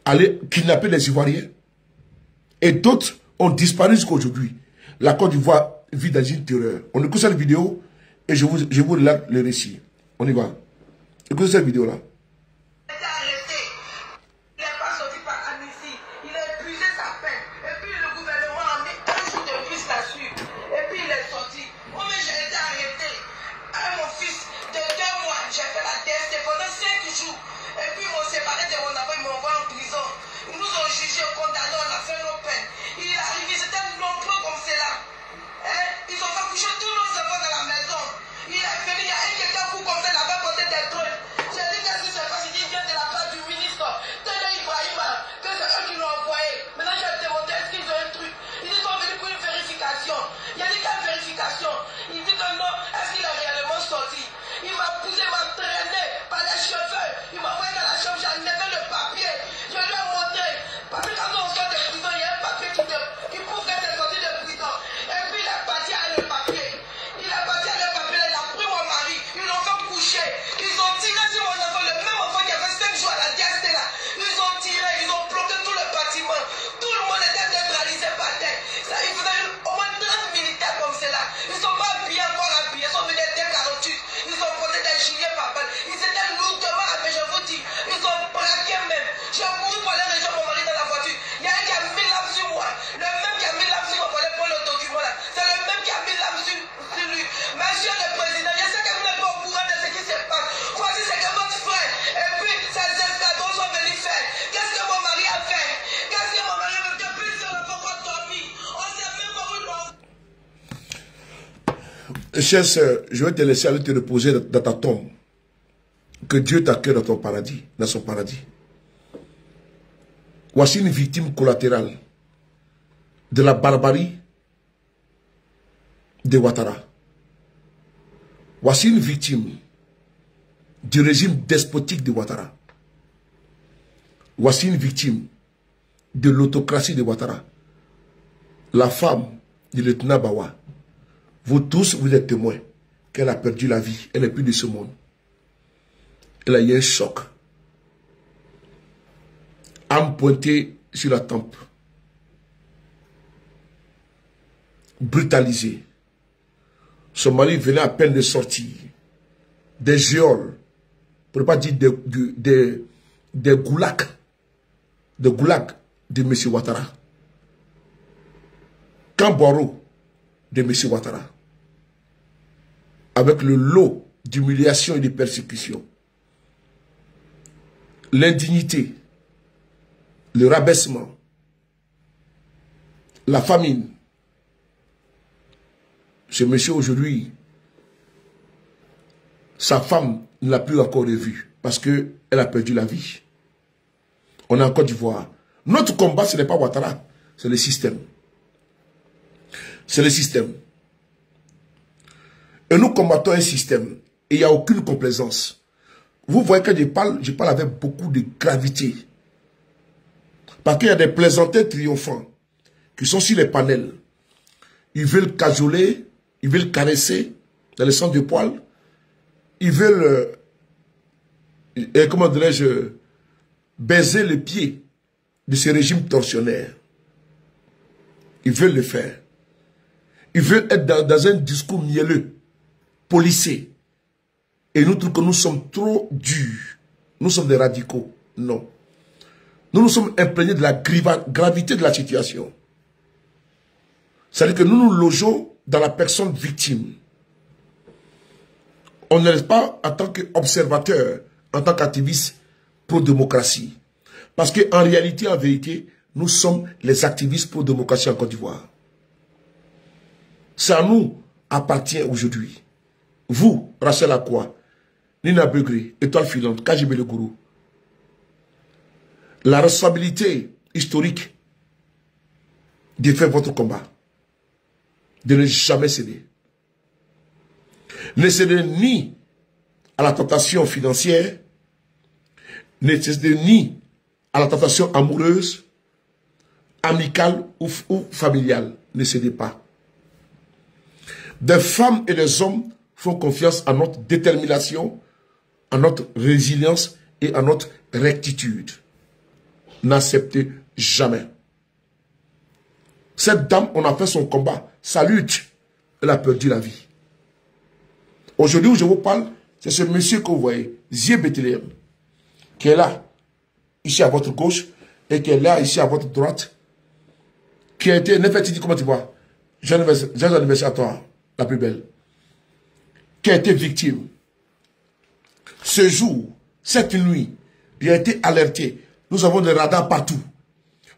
Aller kidnapper les Ivoiriens. Et d'autres ont disparu jusqu'à aujourd'hui. La Côte d'Ivoire vit dans une terreur. On écoute cette vidéo et je vous relate le récit. On y va. Écoutez cette vidéo-là. Chère sœur, je vais te laisser aller te reposer dans ta tombe. Que Dieu t'accueille dans ton paradis, dans son paradis. Voici une victime collatérale de la barbarie de Ouattara. Voici une victime du régime despotique de Ouattara. Voici une victime de l'autocratie de Ouattara. La femme du lieutenant Bawa. Vous tous, vous êtes témoins qu'elle a perdu la vie. Elle n'est plus de ce monde. Elle a eu un choc. Âme pointée sur la tempe. Brutalisée. Son mari venait à peine de sortir. Des geôles. Pour ne pas dire des goulags. Des goulags de M. Ouattara. Camboro de M. Ouattara. Avec le lot d'humiliation et de persécution. L'indignité. Le rabaissement. La famine. Ce monsieur aujourd'hui, sa femme ne l'a plus encore revu parce qu'elle a perdu la vie. On est en Côte d'Ivoire. Notre combat, ce n'est pas Ouattara, c'est le système. C'est le système. Et nous combattons un système. Et il n'y a aucune complaisance. Vous voyez que je parle avec beaucoup de gravité. Parce qu'il y a des plaisantins triomphants qui sont sur les panels. Ils veulent cajoler, ils veulent caresser dans le sens du poil. Ils veulent, comment dirais-je, baiser le pied de ce régime tortionnaire. Ils veulent le faire. Ils veulent être dans un discours mielleux, policé. Et nous trouvons que nous sommes trop durs. Nous sommes des radicaux. Non. Nous nous sommes imprégnés de la gravité de la situation. C'est-à-dire que nous nous logeons dans la personne victime. On ne reste pas en tant qu'observateur, en tant qu'activiste pro-démocratie. Parce qu'en réalité, en vérité, nous sommes les activistes pour la démocratie en Côte d'Ivoire. Ça nous appartient aujourd'hui. Vous, Rachel Akwa, Nina Begré, Étoile Filante, KGB Le Gourou, la responsabilité historique de faire votre combat, de ne jamais céder. Ne cédez ni à la tentation financière, ne cédez ni à la tentation amoureuse, amicale ou familiale. Ne cédez pas. Des femmes et des hommes font confiance à notre détermination, à notre résilience et à notre rectitude. N'acceptez jamais. Cette dame, on a fait son combat, sa lutte, elle a perdu la vie. Aujourd'hui où je vous parle, c'est ce monsieur que vous voyez, Zie Bethléem, qui est là, ici à votre gauche, et qui est là, ici à votre droite, qui a été, Nefertiti, comment tu vois, j'ai un anniversaire à toi, la plus belle, qui a été victime. Ce jour, cette nuit, il a été alerté. Nous avons des radars partout.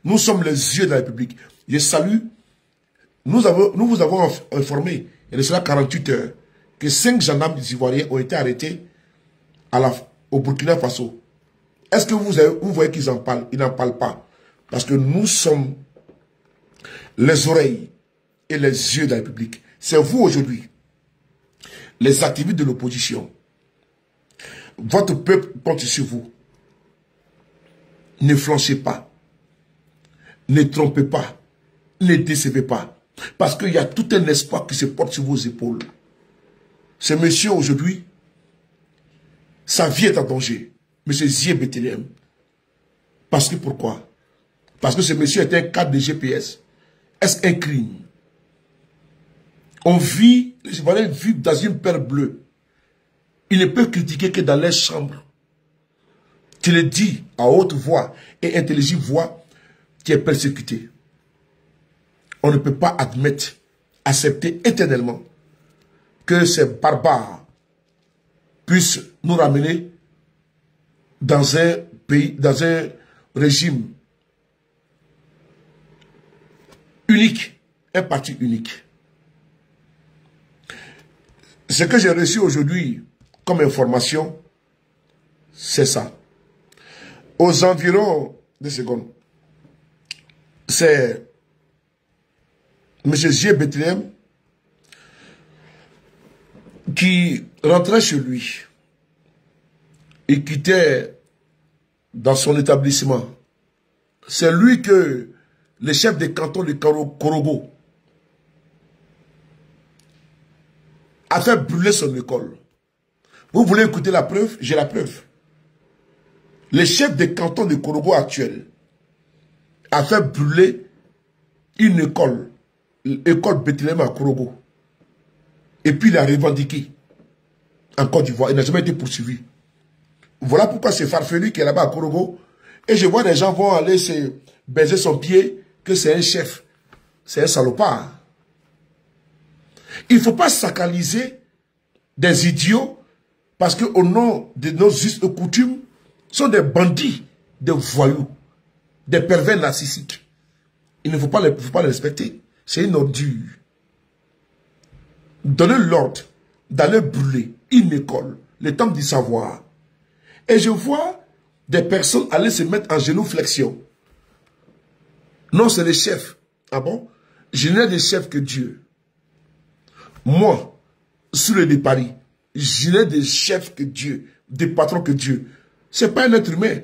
Nous sommes les yeux de la République. Je salue. Nous vous avons informé, il y a de cela 48 heures, que 5 gendarmes ivoiriens ont été arrêtés au Burkina Faso. Est-ce que vous voyez qu'ils en parlent? Ils n'en parlent pas. Parce que nous sommes les oreilles et les yeux de la République. C'est vous aujourd'hui, les activistes de l'opposition. Votre peuple compte sur vous. Ne flanchez pas. Ne trompez pas. Ne décevez pas. Parce qu'il y a tout un espoir qui se porte sur vos épaules. Ce monsieur aujourd'hui, sa vie est en danger. Monsieur Zie Bethléem. Parce que pourquoi? Parce que ce monsieur est un cadre de GPS. Est-ce un crime? On vit, les Ivoiriens vivent dans une peur bleue. Ils ne peuvent critiquer que dans les chambres. Tu le dis à haute voix et intelligible voix, tu es persécuté. On ne peut pas accepter éternellement que ces barbares puissent nous ramener dans un pays, dans un régime unique, un parti unique. Ce que j'ai reçu aujourd'hui comme information, c'est ça. Aux environs, 2 secondes, c'est M. Zie Bethléem qui rentrait chez lui et quittait dans son établissement. C'est lui que le chef de canton de Korogo a fait brûler son école. Vous voulez écouter la preuve? J'ai la preuve. Le chef de canton de Korogo actuel a fait brûler une école, l'école Bethléem à Korogo. Et puis il a revendiqué en Côte d'Ivoire. Il n'a jamais été poursuivi. Voilà pourquoi c'est farfelu qui est là-bas à Korogo. Et je vois des gens vont aller se baiser son pied que c'est un chef. C'est un salopard. Il ne faut pas sacraliser des idiots parce qu'au nom de nos us et coutumes, sont des bandits, des voyous, des pervers narcissiques. Il ne faut pas les respecter. C'est une ordure. Donnez l'ordre d'aller brûler une école, le temple du savoir. Et je vois des personnes aller se mettre en génuflexion. Non, c'est les chefs. Ah bon? Je n'ai de chef que Dieu. Moi, sous le de Paris, je n'ai de chef que Dieu, de patron que Dieu. Ce n'est pas un être humain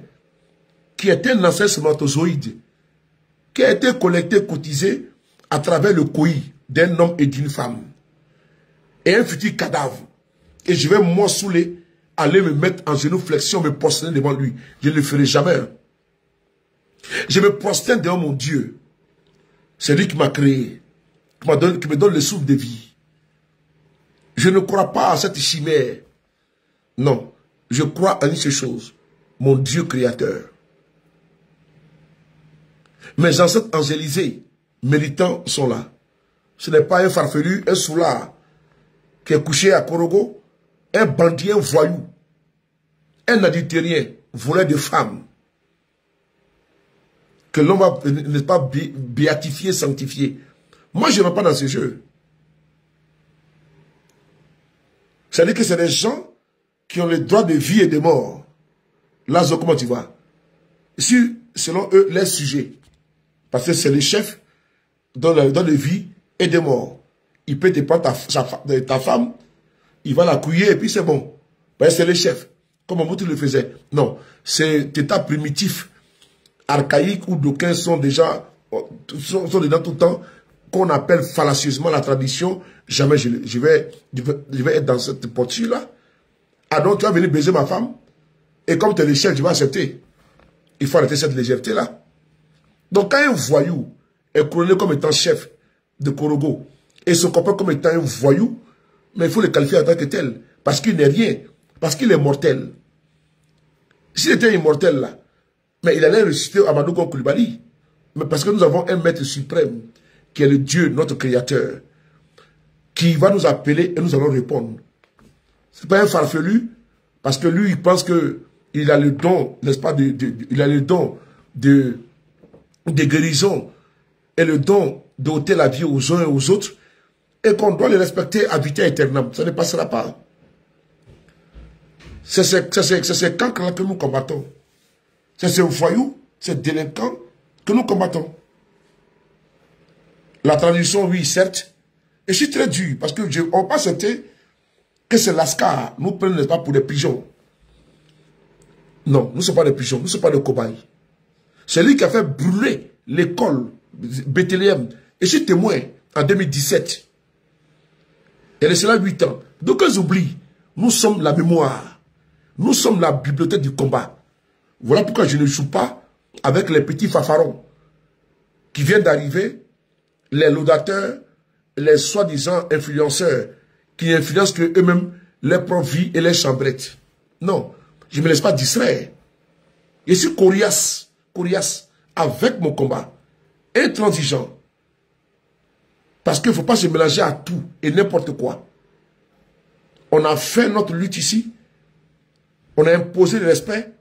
qui est un ancien spermatozoïde, qui a été collecté, cotisé à travers le couillis d'un homme et d'une femme. Et un futur cadavre. Et je vais moi saouler, aller me mettre en génuflexion, me prosterner devant lui. Je ne le ferai jamais. Je me prosterne devant mon Dieu. C'est lui qui m'a créé, qui me donne le souffle de vie. Je ne crois pas à cette chimère. Non, je crois à une seule chose. Mon Dieu créateur. Mes ancêtres angélisés, méritants, sont là. Ce n'est pas un farfelu, un soulard qui est couché à Korogo, un bandit, un voyou, un adultérien, voleur de femmes. que l'homme va, n'est-ce pas, béatifier, sanctifier. Moi, je ne rentre pas dans ce jeu. C'est-à-dire que c'est des gens qui ont le droit de vie et de mort. Là, comment tu vois? Si, selon eux, les sujets, parce que c'est le chef dans le vie et de mort. Il peut te prendre ta femme, il va la couiller et puis c'est bon. Ben, c'est le chef. Comme Mobutu le faisait. Non, c'est état primitif, archaïque, où d'aucuns sont déjà, sont dedans tout le temps, qu'on appelle fallacieusement la tradition. Jamais je vais être dans cette posture-là. Ah donc tu vas venir baiser ma femme, et comme tu es le chef, tu vas accepter. Il faut arrêter cette légèreté-là. Donc quand un voyou est couronné comme étant chef de Korogo, et se comporte comme étant un voyou, mais il faut le qualifier en tant que tel, parce qu'il n'est rien, parce qu'il est mortel. S'il était immortel là, mais il allait ressusciter Amadou Gon Coulibaly. Mais parce que nous avons un maître suprême, qui est le Dieu, notre créateur, qui va nous appeler et nous allons répondre. Ce n'est pas un farfelu, parce que lui, il pense qu'il a le don, n'est-ce pas, il a le don de guérison et le don d'ôter la vie aux uns et aux autres, et qu'on doit les respecter à vitam aeternam. Ça ne passera pas. C'est ces cancres-là que nous combattons. C'est ces voyous, ces délinquants que nous combattons. La tradition, oui, certes. Et je suis très dur, parce que on peut accepter que c'est l'ascar nous prenne, n'est-ce pas, pour des pigeons. Non, nous ne sommes pas des pigeons, nous ne sommes pas des cobayes. C'est lui qui a fait brûler l'école Bethléem. Et je suis témoin en 2017. Il y a cela 8 ans. Donc, ils oublient, nous sommes la mémoire. Nous sommes la bibliothèque du combat. Voilà pourquoi je ne joue pas avec les petits fafarons qui viennent d'arriver, les laudateurs, les soi-disant influenceurs qui influencent que eux-mêmes leur propre vie et les chambrettes. Non, je ne me laisse pas distraire. Je suis coriace avec mon combat, intransigeant. Parce qu'il ne faut pas se mélanger à tout et n'importe quoi. On a fait notre lutte ici. On a imposé le respect.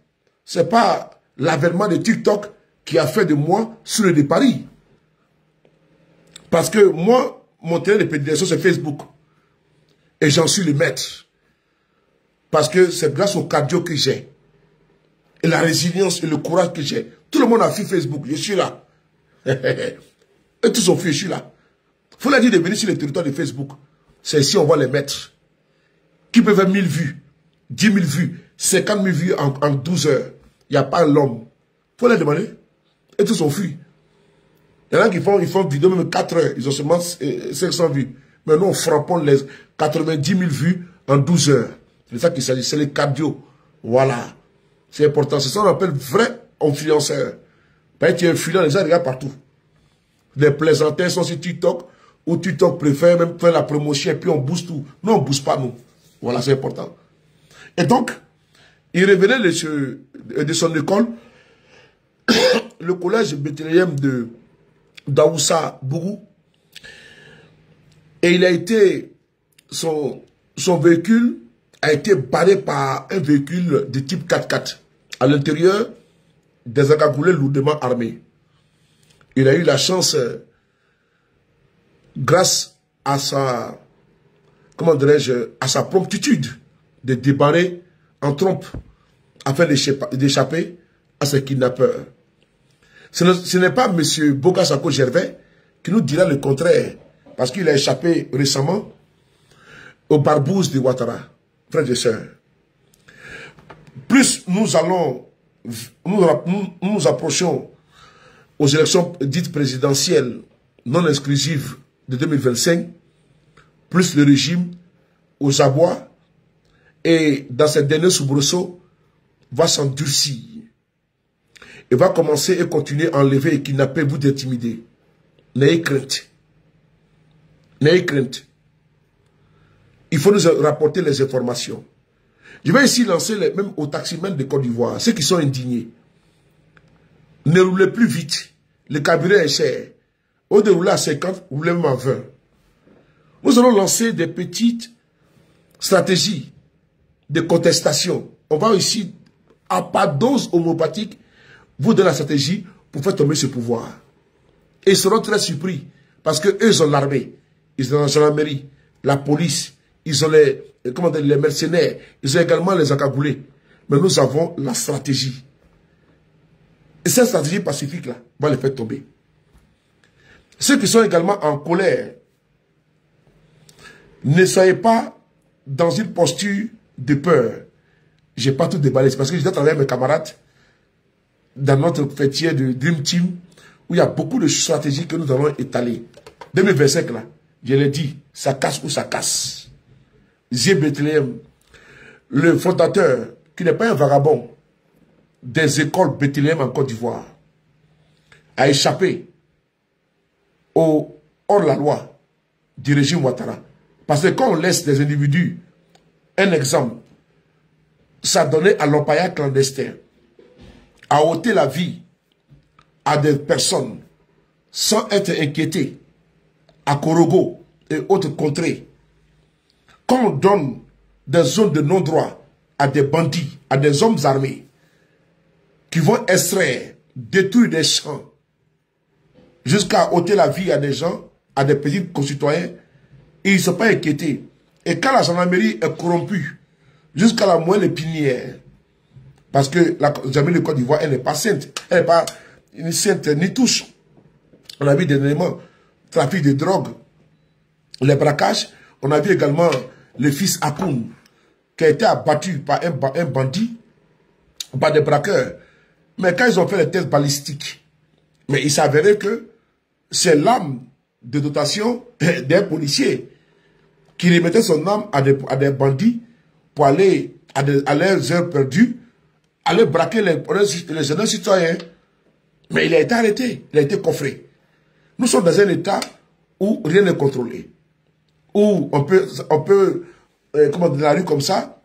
Ce n'est pas l'avènement de TikTok qui a fait de moi sur le de Paris. Parce que moi, mon terrain de prédilection, c'est Facebook. Et j'en suis le maître. Parce que c'est grâce au cardio que j'ai. Et la résilience et le courage que j'ai. Tout le monde a fui Facebook. Je suis là. Et tous ont fui, je suis là. Il faut leur dire de venir sur le territoire de Facebook. C'est ici on va les mettre. Qui peut faire 1000 vues, 10 000 vues, 50 000 vues en 12 heures. Il n'y a pas l'homme. Il faut leur demander. Et tous ont fui. Il y en a qui font vidéo même 4 heures. Ils ont seulement 500 vues. Mais nous, on frappons les 90 000 vues en 12 heures. C'est ça qu'il s'agit. C'est les cardio. Voilà. C'est important. C'est ça qu'on appelle vrai influenceur. Parce que tu es influent, les gens regardent partout. Les plaisantins sont sur TikTok, ou TikTok préfère même faire la promotion et puis on booste tout. Nous, on ne booste pas, nous. Voilà, c'est important. Et donc, il revenait de son école, le collège Bethléem de Daoussa Bougou, et il a été, son véhicule a été barré par un véhicule de type 4x4. À l'intérieur, des agagoulés lourdement armés. Il a eu la chance, grâce à sa, comment dirais-je, à sa promptitude de débarrer en trompe afin d'échapper à ces kidnappeurs. Ce n'est pas M. Bogasako Gervais qui nous dira le contraire, parce qu'il a échappé récemment aux barbouzes de Ouattara, frères et sœurs. Plus nous allons, nous approchons aux élections dites présidentielles non exclusives de 2025, plus le régime aux abois et dans cette dernière soubresaut va s'endurcir et va commencer et continuer à enlever et kidnapper, vous d'intimider. N'ayez crainte. N'ayez crainte. Il faut nous rapporter les informations. Je vais ici lancer même aux taximens de Côte d'Ivoire, ceux qui sont indignés. Ne roulez plus vite. Le carburant est cher. Au lieu de rouler à 50, roulez même à 20. Nous allons lancer des petites stratégies de contestation. On va ici, à pas dose homopathique, vous donner la stratégie pour faire tomber ce pouvoir. Et ils seront très surpris, parce qu'eux, ils ont l'armée, ils ont la gendarmerie, la police, ils ont les mercenaires, ils ont également les encagoulés. Mais nous avons la stratégie. Et cette stratégie pacifique-là va les faire tomber. Ceux qui sont également en colère, ne soyez pas dans une posture de peur. Je n'ai pas tout déballé. C'est parce que je dois travailler avec mes camarades dans notre fêtier de Dream Team, où il y a beaucoup de stratégies que nous allons étaler. 2025, là, je l'ai dit, ça casse ou ça casse. Zé Bethléem, le fondateur, qui n'est pas un vagabond, des écoles Bethléem en Côte d'Ivoire, a échappé au hors-la-loi du régime Ouattara. Parce que quand on laisse des individus, un exemple, ça donnait à l'empaillage clandestin, à ôter la vie à des personnes sans être inquiétés, à Korogo et autres contrées. Quand on donne des zones de non-droit à des bandits, à des hommes armés, qui vont extraire, détruire des champs, jusqu'à ôter la vie à des gens, à des petits concitoyens, et ils ne sont pas inquiétés. Et quand la gendarmerie est corrompue, jusqu'à la moelle épinière, parce que la gendarmerie de Côte d'Ivoire, elle n'est pas sainte, elle n'est pas ni sainte ni touche. On a vu des éléments, trafic de drogue, les braquages. On a vu également le fils Akoun, qui a été abattu par un bandit, par des braqueurs. Mais quand ils ont fait les tests balistiques, mais il s'avérait que c'est l'âme de dotation d'un policier qui remettait son âme à des bandits pour aller à leurs heures perdues, aller braquer les jeunes citoyens. Mais il a été arrêté, il a été coffré. Nous sommes dans un état où rien n'est contrôlé. Où on peut comment dans la rue comme ça,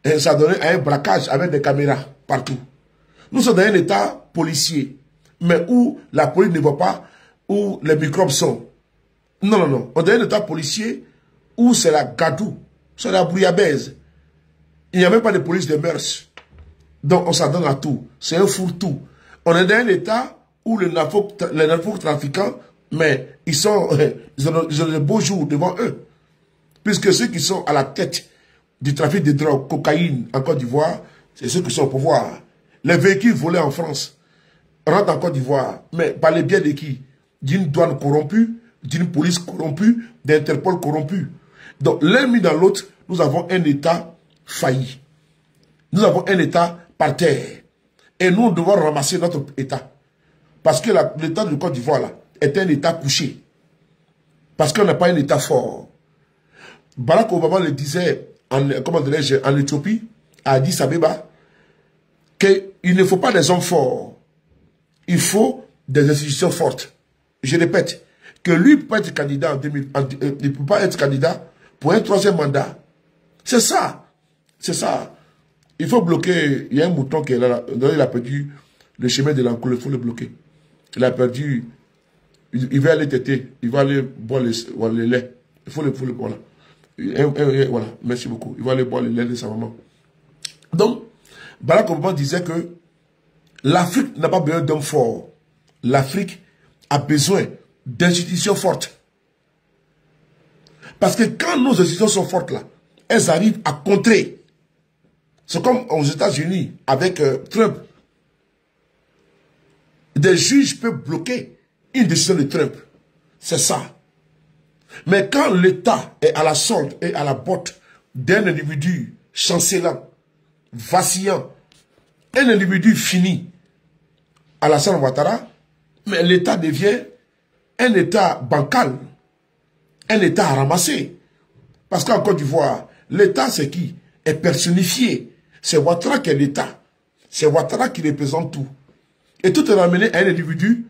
et ça donnait à un braquage avec des caméras partout. Nous sommes dans un état policier, mais où la police ne voit pas où les microbes sont. Non, non, non. On est dans un état policier où c'est la gadou, c'est la bouillabaisse. Il n'y a même pas de police de mœurs. Donc on s'en donne à tout. C'est un fourre-tout. On est dans un état où les narcotrafiquants, mais ils ont de beaux jours devant eux. Puisque ceux qui sont à la tête du trafic de drogue, cocaïne en Côte d'Ivoire, c'est ceux qui sont au pouvoir. Les véhicules volés en France rentrent en Côte d'Ivoire, mais par les biais de qui? D'une douane corrompue, d'une police corrompue, d'Interpol corrompue. Donc l'un mis dans l'autre, nous avons un État failli. Nous avons un État par terre. Et nous devons ramasser notre État. Parce que l'État de Côte d'Ivoire là est un État couché. Parce qu'on n'a pas un État fort. Barack Obama le disait en Éthiopie, à Addis Abeba, qu'il ne faut pas des hommes forts. Il faut des institutions fortes. Je répète, que lui peut être candidat il ne peut pas être candidat pour un troisième mandat. C'est ça. C'est ça. Il faut bloquer. Il y a un mouton qui est là. Il a perdu le chemin de l'enclos. Il faut le bloquer. Il a perdu. Il va aller téter. Il va aller boire le lait. Il faut le voilà. Voilà. Merci beaucoup. Il va aller boire le lait de sa maman. Donc, Barack Obama disait que l'Afrique n'a pas besoin d'hommes forts. L'Afrique a besoin d'institutions fortes. Parce que quand nos institutions sont fortes là, elles arrivent à contrer. C'est comme aux États-Unis avec Trump. Des juges peuvent bloquer une décision de Trump. C'est ça. Mais quand l'État est à la solde et à la botte d'un individu chancelant, vacillant, un individu fini, Alassane Ouattara, mais l'État devient un État bancal, un État à ramasser. Parce qu'en Côte d'Ivoire, l'État c'est qui? Est personnifié. C'est Ouattara qui est l'État. C'est Ouattara qui représente tout. Et tout est ramené à un individu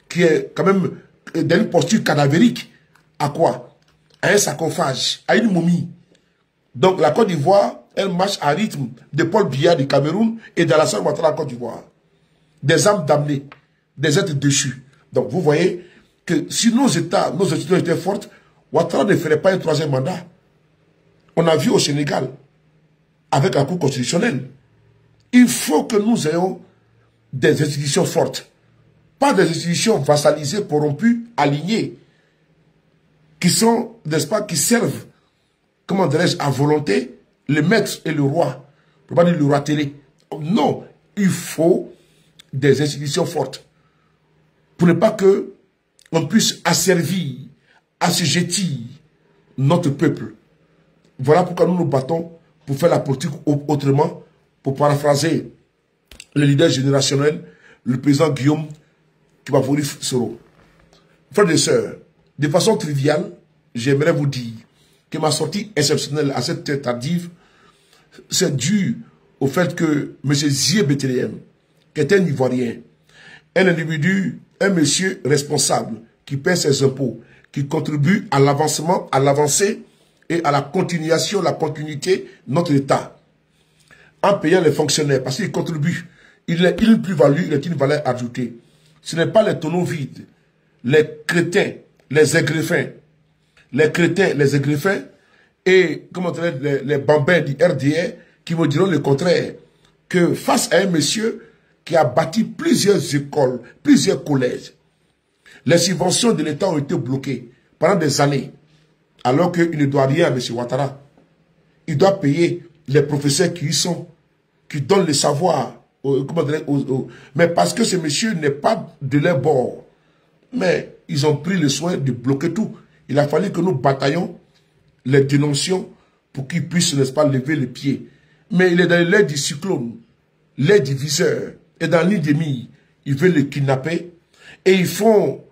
qui est quand même dans une posture cadavérique. À quoi? À un sarcophage, à une momie. Donc la Côte d'Ivoire, elle marche à rythme de Paul Biya du Cameroun et d'Alassane Ouattara en Côte d'Ivoire. Des âmes damnées, des êtres déchus. Donc vous voyez que si nos institutions étaient fortes, Ouattara ne ferait pas un troisième mandat. On a vu au Sénégal, avec la Cour constitutionnelle. Il faut que nous ayons des institutions fortes. Pas des institutions vassalisées, corrompues, alignées, qui sont, n'est-ce pas, qui servent, comment dirais-je, à volonté, le maître et le roi. Je ne peux pas dire le roi télé. Non, il faut des institutions fortes pour ne pas que on puisse asservir, assujettir notre peuple. Voilà pourquoi nous nous battons pour faire la politique autrement, pour paraphraser le leader générationnel, le président Guillaume Kibafori Soro. Frères et sœurs, de façon triviale, j'aimerais vous dire que ma sortie exceptionnelle à cette heure tardive, c'est dû au fait que M. Zié Bethléem, qui est un Ivoirien, un individu, un monsieur responsable, qui paie ses impôts, qui contribue à l'avancement, à l'avancée et à la continuation, la continuité de notre État, en payant les fonctionnaires, parce qu'il contribue. Il est une plus-value, il est une valeur ajoutée. Ce n'est pas les tonneaux vides, les crétins, les aigrefins, et comment dire, les bambins du RDR qui me diront le contraire, que face à un monsieur qui a bâti plusieurs écoles, plusieurs collèges, les subventions de l'État ont été bloquées pendant des années, alors qu'il ne doit rien à M. Ouattara. Il doit payer les professeurs qui y sont, qui donnent le savoir, mais parce que ce monsieur n'est pas de leur bord. Mais ils ont pris le soin de bloquer tout. Il a fallu que nous bataillons, les dénoncions, pour qu'ils puissent, n'est-ce pas, lever les pieds. Mais il est dans l'air du cyclone, l'air du viseur, et dans l'île des milles. Ils veulent le kidnapper, et ils font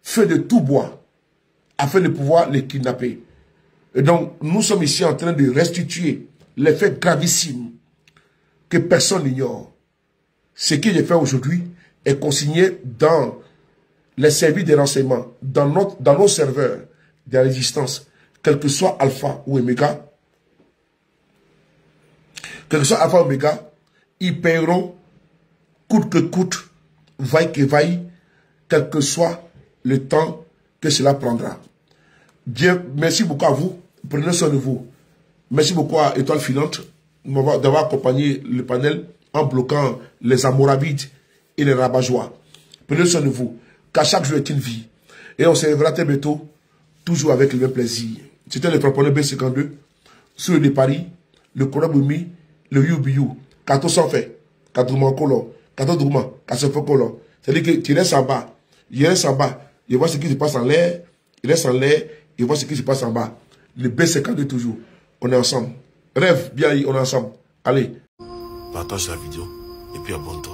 feu de tout bois, afin de pouvoir les kidnapper. Et donc, nous sommes ici en train de restituer les faits gravissimes que personne n'ignore. Ce que j'ai fait aujourd'hui est consigné dans les services de renseignement, dans nos serveurs de la résistance, quel que soit Alpha ou Omega, ils paieront coûte que coûte, vaille que vaille, quel que soit le temps que cela prendra. Bien, merci beaucoup à vous. Prenez soin de vous. Merci beaucoup à Étoile Filante d'avoir accompagné le panel en bloquant les Amorabides et les Rabat-Joie. Prenez soin de vous. Car chaque jour est une vie. Et on se reverra très bientôt, toujours avec le même plaisir. C'était le Frapponneur B52, sur le Paris, le Koraboumi, le Yubiyu. Kato s'en fait. Kato Mankolo. Kato Douma. Kato Fokolo. C'est-à-dire que tu restes en bas. Il reste en bas. Il voit ce qui se passe en l'air. Il reste en l'air. Il voit ce qui se passe en bas. Le B52 toujours. On est ensemble. Rêve, bien, on est ensemble. Allez. Partage la vidéo et puis abonne-toi.